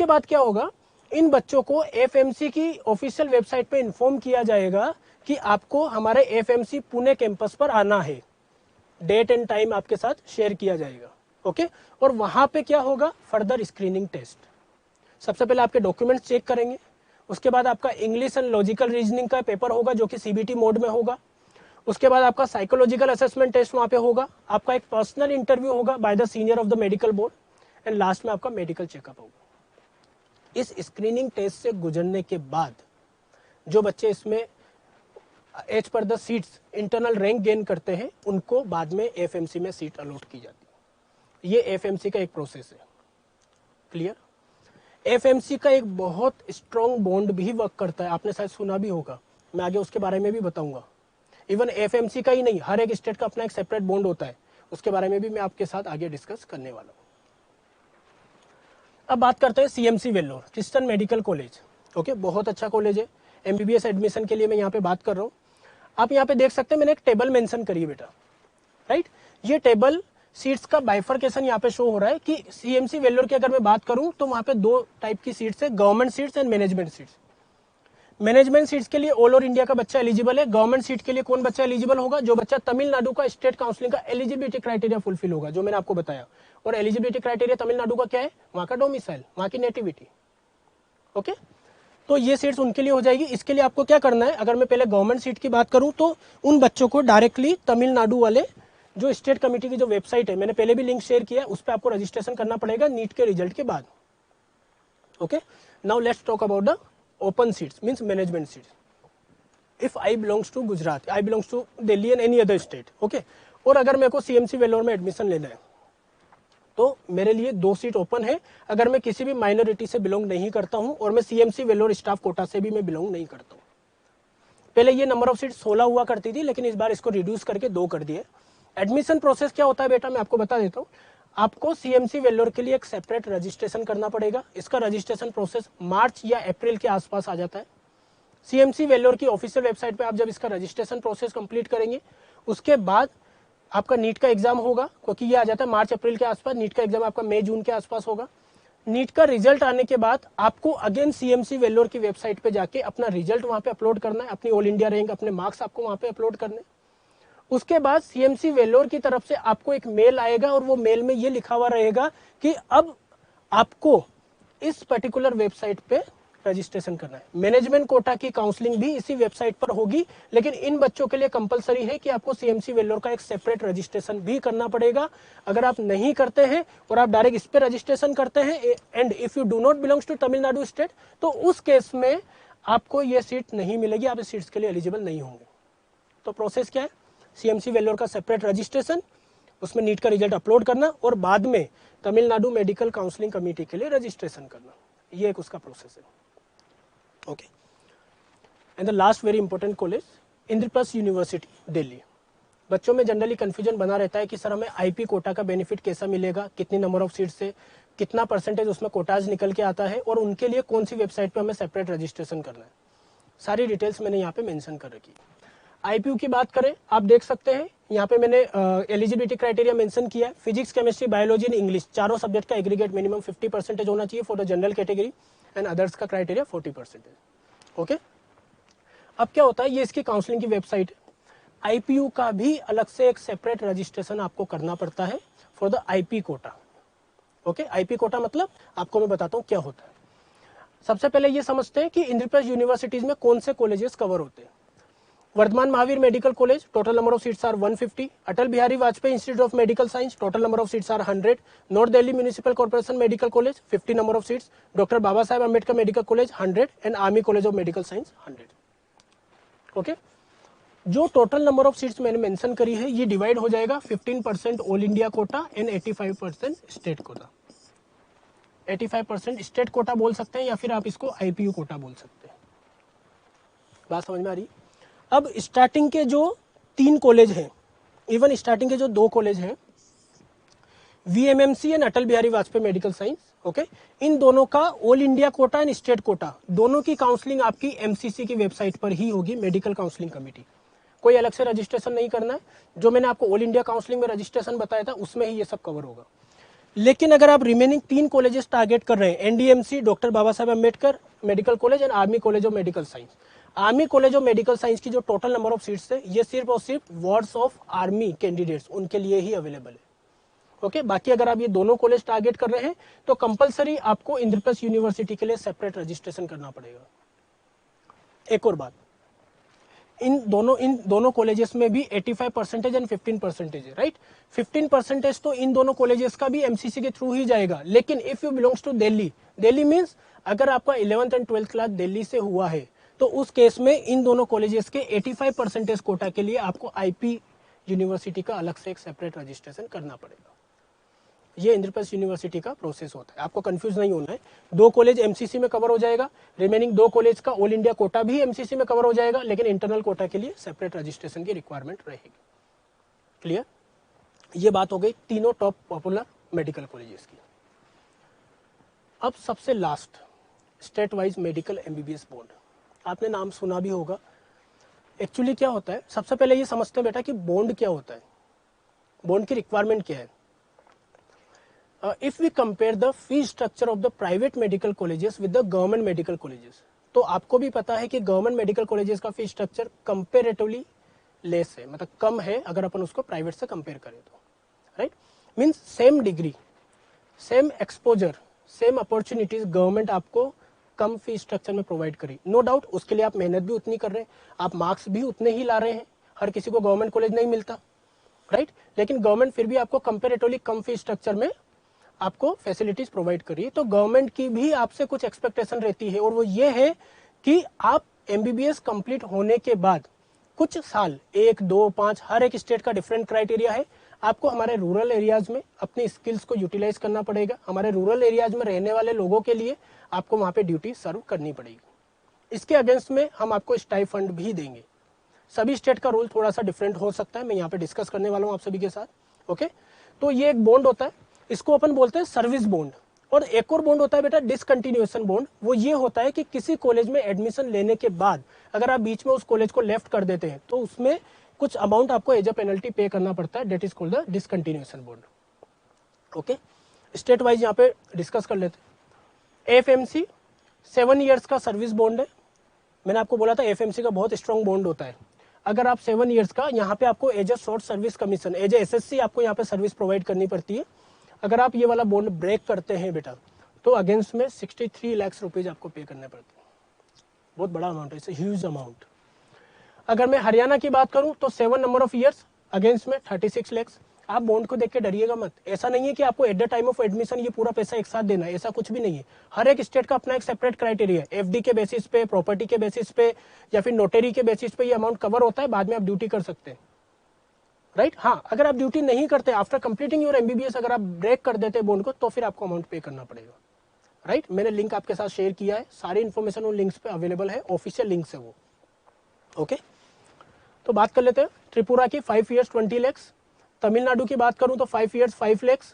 A: बाद क्या होगा, इन बच्चों को एफएमसी की ऑफिशियल वेबसाइट पे इन्फॉर्म किया जाएगा कि आपको हमारे एफएमसी पुणे कैंपस पर आना है। डेट एंड टाइम आपके साथ शेयर किया जाएगा। ओके, और वहां पे क्या होगा, फर्दर स्क्रीनिंग टेस्ट। सबसे पहले आपके डॉक्यूमेंट्स चेक करेंगे, उसके बाद आपका इंग्लिश एंड लॉजिकल रीजनिंग का पेपर होगा जो कि सीबीटी मोड में होगा। उसके बाद आपका साइकोलॉजिकल असेसमेंट टेस्ट वहां पे होगा, आपका एक पर्सनल इंटरव्यू होगा by the senior of the medical board, and last में आपका मेडिकल चेकअप होगा। इस स्क्रीनिंग टेस्ट से गुजरने के बाद जो बच्चे इसमें as per the seats internal rank gain करते हैं, उनको बाद में एफएमसी में सीट अलॉट की जाती है। ये एफएमसी का एक प्रोसेस है। क्लियर? एफएमसी का एक बहुत स्ट्रॉन्ग बॉन्ड भी वर्क करता है, आपने शायद सुना भी होगा, मैं आगे उसके बारे में भी बताऊंगा। इवन एफएमसी का ही नहीं, हर एक स्टेट का अपना एक सेपरेट बॉन्ड होता है, उसके बारे में भी मैं आपके साथ आगे डिस्कस करने वाला हूं। अब बात करते हैं CMC Vellore Christian medical college. Okay, बहुत अच्छा कॉलेज है, एमबीबीएस एडमिशन के लिए मैं यहाँ पे बात कर रहा हूँ। आप यहाँ पे देख सकते हैं मैंने एक टेबल मेंशन करी है बेटा। राइट, ये टेबल सीट्स का बाइफर्केशन यहाँ पे शो हो रहा है कि सीएमसी वेल्लोर की अगर मैं बात करूं तो वहां पे दो टाइप की सीट्स है, government seats and management seats. Management seats के लिए ऑल ओवर इंडिया का बच्चा एलिजिबल है। गवर्नमेंट सीट के लिए कौन बच्चा एलिजिबल होगा, जो बच्चा तमिलनाडु का स्टेट काउंसलिंग का एलिजिबिलिटी क्राइटेरिया फुलफिल होगा, जो मैंने आपको बताया। और एलिजिबिलिटी क्राइटेरिया तमिलनाडु का क्या है, वहां का डोमिसाइल, वहां की नेटिविटी। ओके, तो ये सीट्स उनके लिए हो जाएगी। इसके लिए आपको क्या करना है, अगर मैं पहले गवर्नमेंट सीट की बात करूं तो उन बच्चों को डायरेक्टली तमिलनाडु वाले जो स्टेट कमेटी की जो वेबसाइट है, मैंने पहले भी लिंक शेयर किया, उस पर आपको रजिस्ट्रेशन करना पड़ेगा नीट के रिजल्ट के बाद। Okay, now let's talk about the open seats means management seats. If I belongs to Gujarat, I belongs to Delhi and any other state, okay, और अगर मेरे को सीएमसी वेल्लोर में एडमिशन लेना है तो मेरे लिए 2 सीट ओपन है। अगर मैं किसी भी माइनॉरिटी से बिलोंग नहीं करता हूं और मैं सीएमसी वेल्लोर स्टाफ कोटा से भी मैं बिलोंग नहीं करता हूं। पहले ये नंबर ऑफ सीट 16 हुआ करती थी, लेकिन इस बार इसको रिड्यूस करके 2 कर दिए। एडमिशन प्रोसेस क्या होता है बेटा, मैं आपको बता देता हूँ। आपको सीएमसी वेल्लोर के लिए एक सेपरेट रजिस्ट्रेशन करना पड़ेगा। इसका रजिस्ट्रेशन प्रोसेस मार्च या अप्रैल के आसपास आ जाता है। सीएमसी वेल्लोर की ऑफिशियल वेबसाइट पे आप जब इसका रजिस्ट्रेशन प्रोसेस कंप्लीट करेंगे, उसके बाद आपका नीट का एग्जाम होगा, क्योंकि ये आ जाता है मार्च अप्रैल के आसपास। नीट का एग्जाम आपका मई जून के आसपास होगा। नीट का रिजल्ट आने के बाद आपको अगेन सीएमसी वेल्लोर की वेबसाइट पे जाके अपना रिजल्ट वहां पे अपलोड करना है, अपनी ऑल इंडिया रैंक, अपने मार्क्स आपको वहां पे अपलोड करने। उसके बाद सीएमसी वेल्लोर की तरफ से आपको एक मेल आएगा और वो मेल में ये लिखा हुआ रहेगा कि अब आपको इस पर्टिकुलर वेबसाइट पे रजिस्ट्रेशन करना है। मैनेजमेंट कोटा की काउंसलिंग भी इसी वेबसाइट पर होगी, लेकिन इन बच्चों के लिए कंपलसरी है कि आपको सीएमसी वेल्लोर का एक सेपरेट रजिस्ट्रेशन भी करना पड़ेगा। अगर आप नहीं करते हैं और आप डायरेक्ट इस पे रजिस्ट्रेशन करते हैं and if you do not belongs to Tamil Nadu state, तो उस केस में आपको ये सीट नहीं मिलेगी, आप इस सीट्स के लिए एलिजिबल नहीं होंगे। तो प्रोसेस क्या है, सीएमसी वेल्लोर का सेपरेट रजिस्ट्रेशन, उसमें नीट का रिजल्ट अपलोड करना और बाद में तमिलनाडु मेडिकल काउंसलिंग कमेटी के लिए रजिस्ट्रेशन करना। ये एक उसका प्रोसेस है। Okay, and the last very important college Indraprastha university Delhi. बच्चों में जनरली कंफ्यूजन बना रहता है कि सर हमें आईपी कोटा का बेनिफिट कैसा मिलेगा, कितनी नंबर ऑफ सीट से कितना परसेंटेज उसमें कोटाज निकल के आता है और उनके लिए कौन सी वेबसाइट पे हमें सेपरेट रजिस्ट्रेशन करना है। सारी डिटेल्स मैंने यहाँ पे मेंशन कर रखी। आईपीयू की बात करें, आप देख सकते हैं यहाँ पे मैंने एलिजिबिलिटी क्राइटेरिया मेंशन किया है। Physics, chemistry, biology and English चारों सब्जेक्ट का एग्रीगेट मिनिमम 50% होना चाहिए for the general category and others का क्राइटेरिया 40%। ओके, अब क्या होता है, ये इसकी काउंसलिंग की वेबसाइट है। आईपीयू का भी अलग से एक सेपरेट रजिस्ट्रेशन आपको करना पड़ता है for the IP quota. Okay, IP quota मतलब आपको मैं बताता हूँ क्या होता है। सबसे पहले ये समझते हैं कि इंद्रप्रस्थ यूनिवर्सिटीज में कौन से कॉलेजेस कवर होते हैं। Vardhman Mahavir medical college, total number of seats are 150। Atal Bihari Vajpayee institute of medical science, total number of seats are 100। North Delhi municipal corporation medical college, 50 number of seats. Doctor Baba Saheb Ambedkar medical college 100 and army college of medical science 100। Okay, जो total number of seats मैंने mention करी है ये divide हो जाएगा 15% all India quota and 85% state quota. 85% state quota बोल सकते हैं या फिर आप इसको आईपीयू कोटा बोल सकते हैं। बात समझ में आ रही। अब स्टार्टिंग के जो 3 कॉलेज हैं, इवन स्टार्टिंग के जो 2 कॉलेज हैं, VMMC and Atal Bihari Vajpayee medical science, okay, इन दोनों का all India quota and state quota दोनों की काउंसलिंग आपकी एमसीसी की वेबसाइट पर ही होगी, मेडिकल काउंसलिंग कमेटी। कोई अलग से रजिस्ट्रेशन नहीं करना है। जो मैंने आपको ऑल इंडिया काउंसलिंग में रजिस्ट्रेशन बताया था उसमें ही ये सब कवर होगा। लेकिन अगर आप रिमेनिंग 3 कॉलेजेस टारगेट कर रहे हैं, NDMC, doctor Baba Saheb Ambedkar medical college and army college of medical science, army college of medical science की जो टोटल नंबर ऑफ सीट्स है ये सिर्फ और सिर्फ वार्ड्स ऑफ आर्मी कैंडिडेट्स उनके लिए ही अवेलेबल है। ओके, बाकी अगर आप ये दोनों कॉलेज टारगेट कर रहे हैं तो कंपलसरी आपको इंद्रप्रस्थ यूनिवर्सिटी के लिए सेपरेट रजिस्ट्रेशन करना पड़ेगा। एक और बात, इन दोनों कॉलेजेस में भी 85% एंड 15% है, राइट। 15% तो इन दोनों कॉलेजेस का भी एमसीसी के थ्रू ही जाएगा। लेकिन if you belongs to Delhi, Delhi means अगर आपका 11th and 12th class Delhi से हुआ है तो उस केस में इन दोनों कॉलेजेस के 85% कोटा के लिए आपको आईपी यूनिवर्सिटी का अलग से एक सेपरेट रजिस्ट्रेशन करना पड़ेगा। ये इंद्रप्रस्थ यूनिवर्सिटी का प्रोसेस होता है, आपको कंफ्यूज नहीं होना है। 2 कॉलेज एमसीसी में कवर हो जाएगा, रिमेनिंग 2 कॉलेज का ऑल इंडिया कोटा भी एमसीसी में कवर हो जाएगा, लेकिन इंटरनल कोटा के लिए सेपरेट रजिस्ट्रेशन की रिक्वायरमेंट रहेगी। क्लियर, ये बात हो गई तीनों टॉप पॉपुलर मेडिकल कॉलेजेस की। अब सबसे last, state wise medical MBBS board, आपने नाम सुना भी होगा। एक्चुअली क्या होता है, सबसे पहले ये समझते हैं बेटा कि बॉन्ड क्या होता है, बॉन्ड की रिक्वायरमेंट क्या है। If we compare the fees structure of the private medical colleges with the government medical colleges, तो आपको भी पता है कि गवर्नमेंट मेडिकल कॉलेजेस का फीस स्ट्रक्चर कंपेरेटिवली लेस है, मतलब कम है अगर अपन उसको प्राइवेट से कंपेयर करें तो, right. Means same degree, same exposure, same opportunities government आपको कम फी स्ट्रक्चर में प्रोवाइड करी। नो डाउट उसके लिए आप मेहनत भी उतनी कर रहे हैं, आप मार्क्स भी उतने ही ला रहे हैं, हर किसी को गवर्नमेंट कॉलेज नहीं मिलता, राइट। लेकिन गवर्नमेंट फिर भी आपको कंपेरेटिवली कम फी स्ट्रक्चर में आपको फैसिलिटीज प्रोवाइड करी। तो गवर्नमेंट की भी आपसे कुछ एक्सपेक्टेशन रहती है, और वो ये है कि आप एमबीबीएस कंप्लीट होने के बाद कुछ साल, 1, 2, 5, हर एक स्टेट का डिफरेंट क्राइटेरिया है, आपको हमारे रूरल एरियाज में अपनी स्किल्स को यूटिलाइज करना पड़ेगा। हमारे रूरल एरियाज में रहने वाले लोगों के लिए आपको वहां पे ड्यूटी सर्व करनी पड़ेगी। इसके अगेंस्ट में हम आपको स्टाइफंड भी देंगे। सभी स्टेट का रूल थोड़ा सा डिफरेंट हो सकता है, मैं यहाँ पे डिस्कस करने वाला हूँ आप सभी के साथ। ओके, तो ये एक बॉन्ड होता है, इसको अपन बोलते हैं सर्विस बॉन्ड। और एक और बॉन्ड होता है बेटा डिसकंटिन्यूएशन बॉन्ड। वो ये होता है कि किसी कॉलेज में एडमिशन लेने के बाद अगर आप बीच में उस कॉलेज को लेफ्ट कर देते हैं तो उसमें कुछ अमाउंट आपको एज अ पेनल्टी पे करना पड़ता है, that is called the discontinuation bond. Okay, state wise यहाँ पे डिस्कस कर लेते हैं। एफएमसी 7 ईयर्स का सर्विस बॉन्ड है। मैंने आपको बोला था एफएमसी का बहुत स्ट्रॉन्ग बॉन्ड होता है। अगर आप 7 ईयर्स का, यहाँ पे आपको as a short service commission, as a SSC आपको यहाँ पे सर्विस प्रोवाइड करनी पड़ती है। अगर आप ये वाला बॉन्ड ब्रेक करते हैं बेटा तो अगेंस्ट में 63 लाख रुपीज आपको पे करने पड़ते हैं। बहुत बड़ा अमाउंट है, इट्स ह्यूज अमाउंट। अगर मैं हरियाणा की बात करूं तो 7 नंबर ऑफ ईयर्स अगेंस्ट में 36 लाख। आप बॉन्ड को देख के डरिएगा मत, ऐसा नहीं है कि आपको at the time of admission ये पूरा पैसा एक साथ देना है, ऐसा कुछ भी नहीं है। हर एक स्टेट का अपना एक सेपरेट क्राइटेरिया है, एफडी के बेसिस पे, प्रॉपर्टी के बेसिस पे या फिर नोटरी के बेसिस पे ये अमाउंट कवर होता है, बाद में आप ड्यूटी कर सकते हैं, राइट। हाँ, अगर आप ड्यूटी नहीं करते आफ्टर कंप्लीटिंग योर एमबीबीएस, अगर आप ब्रेक कर देते हैं बॉन्ड को तो फिर आपको अमाउंट पे करना पड़ेगा, राइट। मैंने लिंक आपके साथ शेयर किया है, सारी इन्फॉर्मेशन उन लिंक्स पे अवेलेबल है, ऑफिशियल लिंक्स है वो। ओके, तो बात कर लेते हैं त्रिपुरा की 5 ईयर्स 20 लाख। तमिलनाडु की बात करूं तो 5 ईयर्स 5 लाख।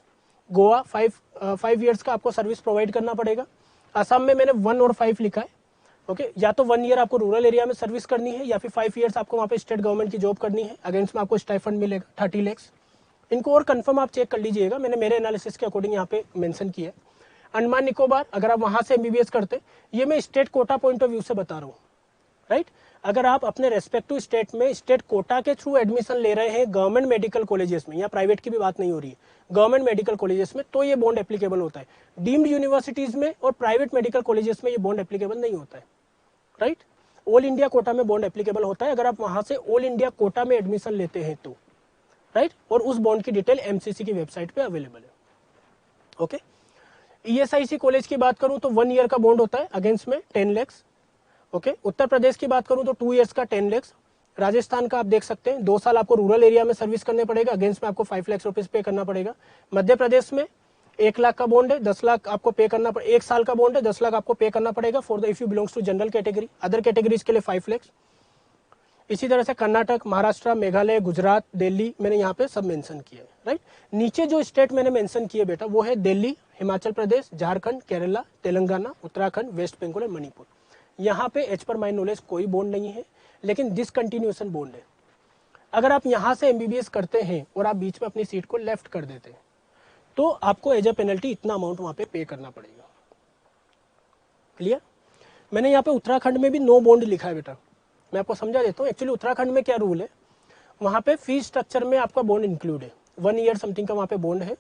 A: गोवा 5 ईयर्स का आपको सर्विस प्रोवाइड करना पड़ेगा। असम में मैंने 1 और 5 लिखा है। ओके, या तो 1 ईयर आपको रूरल एरिया में सर्विस करनी है या फिर 5 ईयर्स आपको वहाँ पे स्टेट गवर्नमेंट की जॉब करनी है, अगेंस्ट में आपको स्टाइफंड मिलेगा 30 लाख। इनको और कंफर्म आप चेक कर लीजिएगा, मैंने मेरे एनालिसिस के अकॉर्डिंग यहाँ पे मेंशन किया है। अंडमान निकोबार अगर आप वहां से एमबीबीएस करते, ये मैं state quota point of view से बता रहा हूँ, राइट। अगर आप अपने रेस्पेक्टिव स्टेट में स्टेट कोटा के थ्रू एडमिशन ले रहे हैं गवर्नमेंट मेडिकल कॉलेजेस में, या प्राइवेट की भी बात नहीं हो रही है, गवर्नमेंट मेडिकल कॉलेजेस में, तो ये बॉन्ड एप्लीकेबल होता है। डीम्ड यूनिवर्सिटीज में और प्राइवेट मेडिकल कॉलेजेस में ये बॉन्ड एप्लीकेबल नहीं होता है, राइट। ऑल इंडिया कोटा में बॉन्ड एप्लीकेबल होता है अगर आप वहां से ऑल इंडिया कोटा में एडमिशन लेते हैं तो, राइट। और उस बॉन्ड की डिटेल एमसीसी की वेबसाइट पे अवेलेबल है। ओके, ईएसआईसी कॉलेज की बात करूं तो 1 ईयर का बॉन्ड होता है, अगेंस्ट में 10 लाख। ओके, उत्तर प्रदेश की बात करूं तो 2 ईयर्स का 10 लाख। राजस्थान का आप देख सकते हैं 2 साल आपको रूरल एरिया में सर्विस करने पड़ेगा, अगेंस्ट में आपको 5 लाख रुपीज पे करना पड़ेगा। मध्य प्रदेश में 1 लाख का बॉन्ड है, 10 लाख आपको पे करना पड़ेगा। 1 साल का बॉन्ड है, 10 लाख आपको पे करना पड़ेगा for the if you belongs to general category. Other categories के लिए 5 लाख। इसी तरह से कर्नाटक, महाराष्ट्र, मेघालय, गुजरात, दिल्ली मैंने यहाँ पे सब मेंशन किया है, राइट। नीचे जो स्टेट मैंने मेंशन किए बेटा वो है दिल्ली, हिमाचल प्रदेश, झारखंड, केरला, तेलंगाना, उत्तराखंड, वेस्ट बंगाल और मणिपुर। यहाँ पे एज पर माई नॉलेज कोई बॉन्ड नहीं है, लेकिन डिसकंटिन्यूएशन बॉन्ड है। अगर आप यहाँ से एमबीबीएस करते हैं और आप बीच में अपनी सीट को लेफ्ट कर देते हैं तो आपको एज अ पेनल्टी इतना अमाउंट वहां पे पे करना पड़ेगा। क्लियर? मैंने यहाँ पे उत्तराखंड में भी नो बॉन्ड लिखा है बेटा, मैं आपको समझा देता हूँ। एक्चुअली उत्तराखंड में क्या रूल है, वहाँ पे फी स्ट्रक्चर में आपका बॉन्ड इंक्लूड है, 1 ईयर समथिंग का वहाँ पे बॉन्ड है।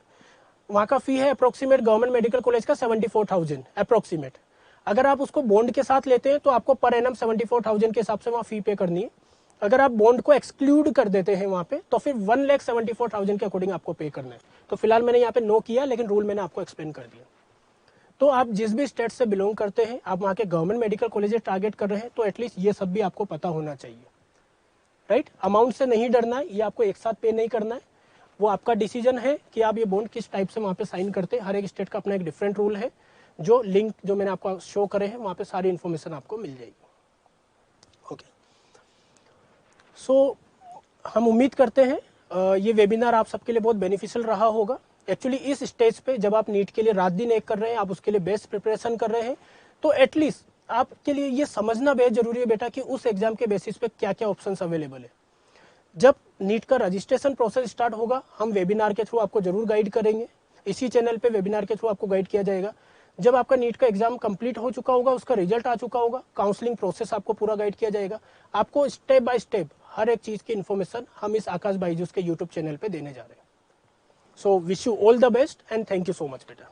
A: वहाँ का फी है अप्रोक्सीमेट गवर्नमेंट मेडिकल कॉलेज का 74,000 अप्रोक्सीमेट। अगर आप उसको बॉन्ड के साथ लेते हैं तो आपको पर एनम 74,000 के हिसाब से वहाँ फी पे करनी है। अगर आप बॉन्ड को एक्सक्लूड कर देते हैं वहाँ पे तो फिर 1,74,000 के अकॉर्डिंग आपको पे करना है। तो फिलहाल मैंने यहाँ पे नो किया, लेकिन रूल मैंने आपको एक्सप्लेन कर दिया। तो आप जिस भी स्टेट से बिलोंग करते हैं, आप वहाँ के गवर्नमेंट मेडिकल कॉलेजेस टारगेट कर रहे हैं तो एटलीस्ट ये सब भी आपको पता होना चाहिए, राइट। अमाउंट से नहीं डरना है, ये आपको एक साथ पे नहीं करना है, वो आपका डिसीजन है कि आप ये बॉन्ड किस टाइप से वहाँ पे साइन करते हैं। हर एक स्टेट का अपना एक डिफरेंट रूल है। जो लिंक जो मैंने आपको शो करे हैं वहाँ पे सारी इन्फॉर्मेशन आपको मिल जाएगी। ओके, सो हम उम्मीद करते हैं ये वेबिनार आप सबके लिए बहुत बेनिफिशियल रहा होगा। एक्चुअली इस स्टेज पे जब आप नीट के लिए रात दिन एक कर रहे हैं, आप उसके लिए बेस्ट प्रिपरेशन कर रहे हैं, तो एटलीस्ट आपके लिए ये समझना बेहद जरूरी है बेटा कि उस एग्जाम के बेसिस पे क्या क्या ऑप्शंस अवेलेबल है। जब नीट का रजिस्ट्रेशन प्रोसेस स्टार्ट होगा, हम वेबिनार के थ्रू आपको जरूर गाइड करेंगे। इसी चैनल पे वेबिनार के थ्रू आपको गाइड किया जाएगा। जब आपका नीट का एग्जाम कंप्लीट हो चुका होगा, उसका रिजल्ट आ चुका होगा, काउंसलिंग प्रोसेस आपको पूरा गाइड किया जाएगा। आपको स्टेप बाय स्टेप हर एक चीज की इन्फॉर्मेशन हम इस आकाश बाइजूस के यूट्यूब चैनल पे देने जा रहे हैं। So wish you all the best and thank you so much बेटा।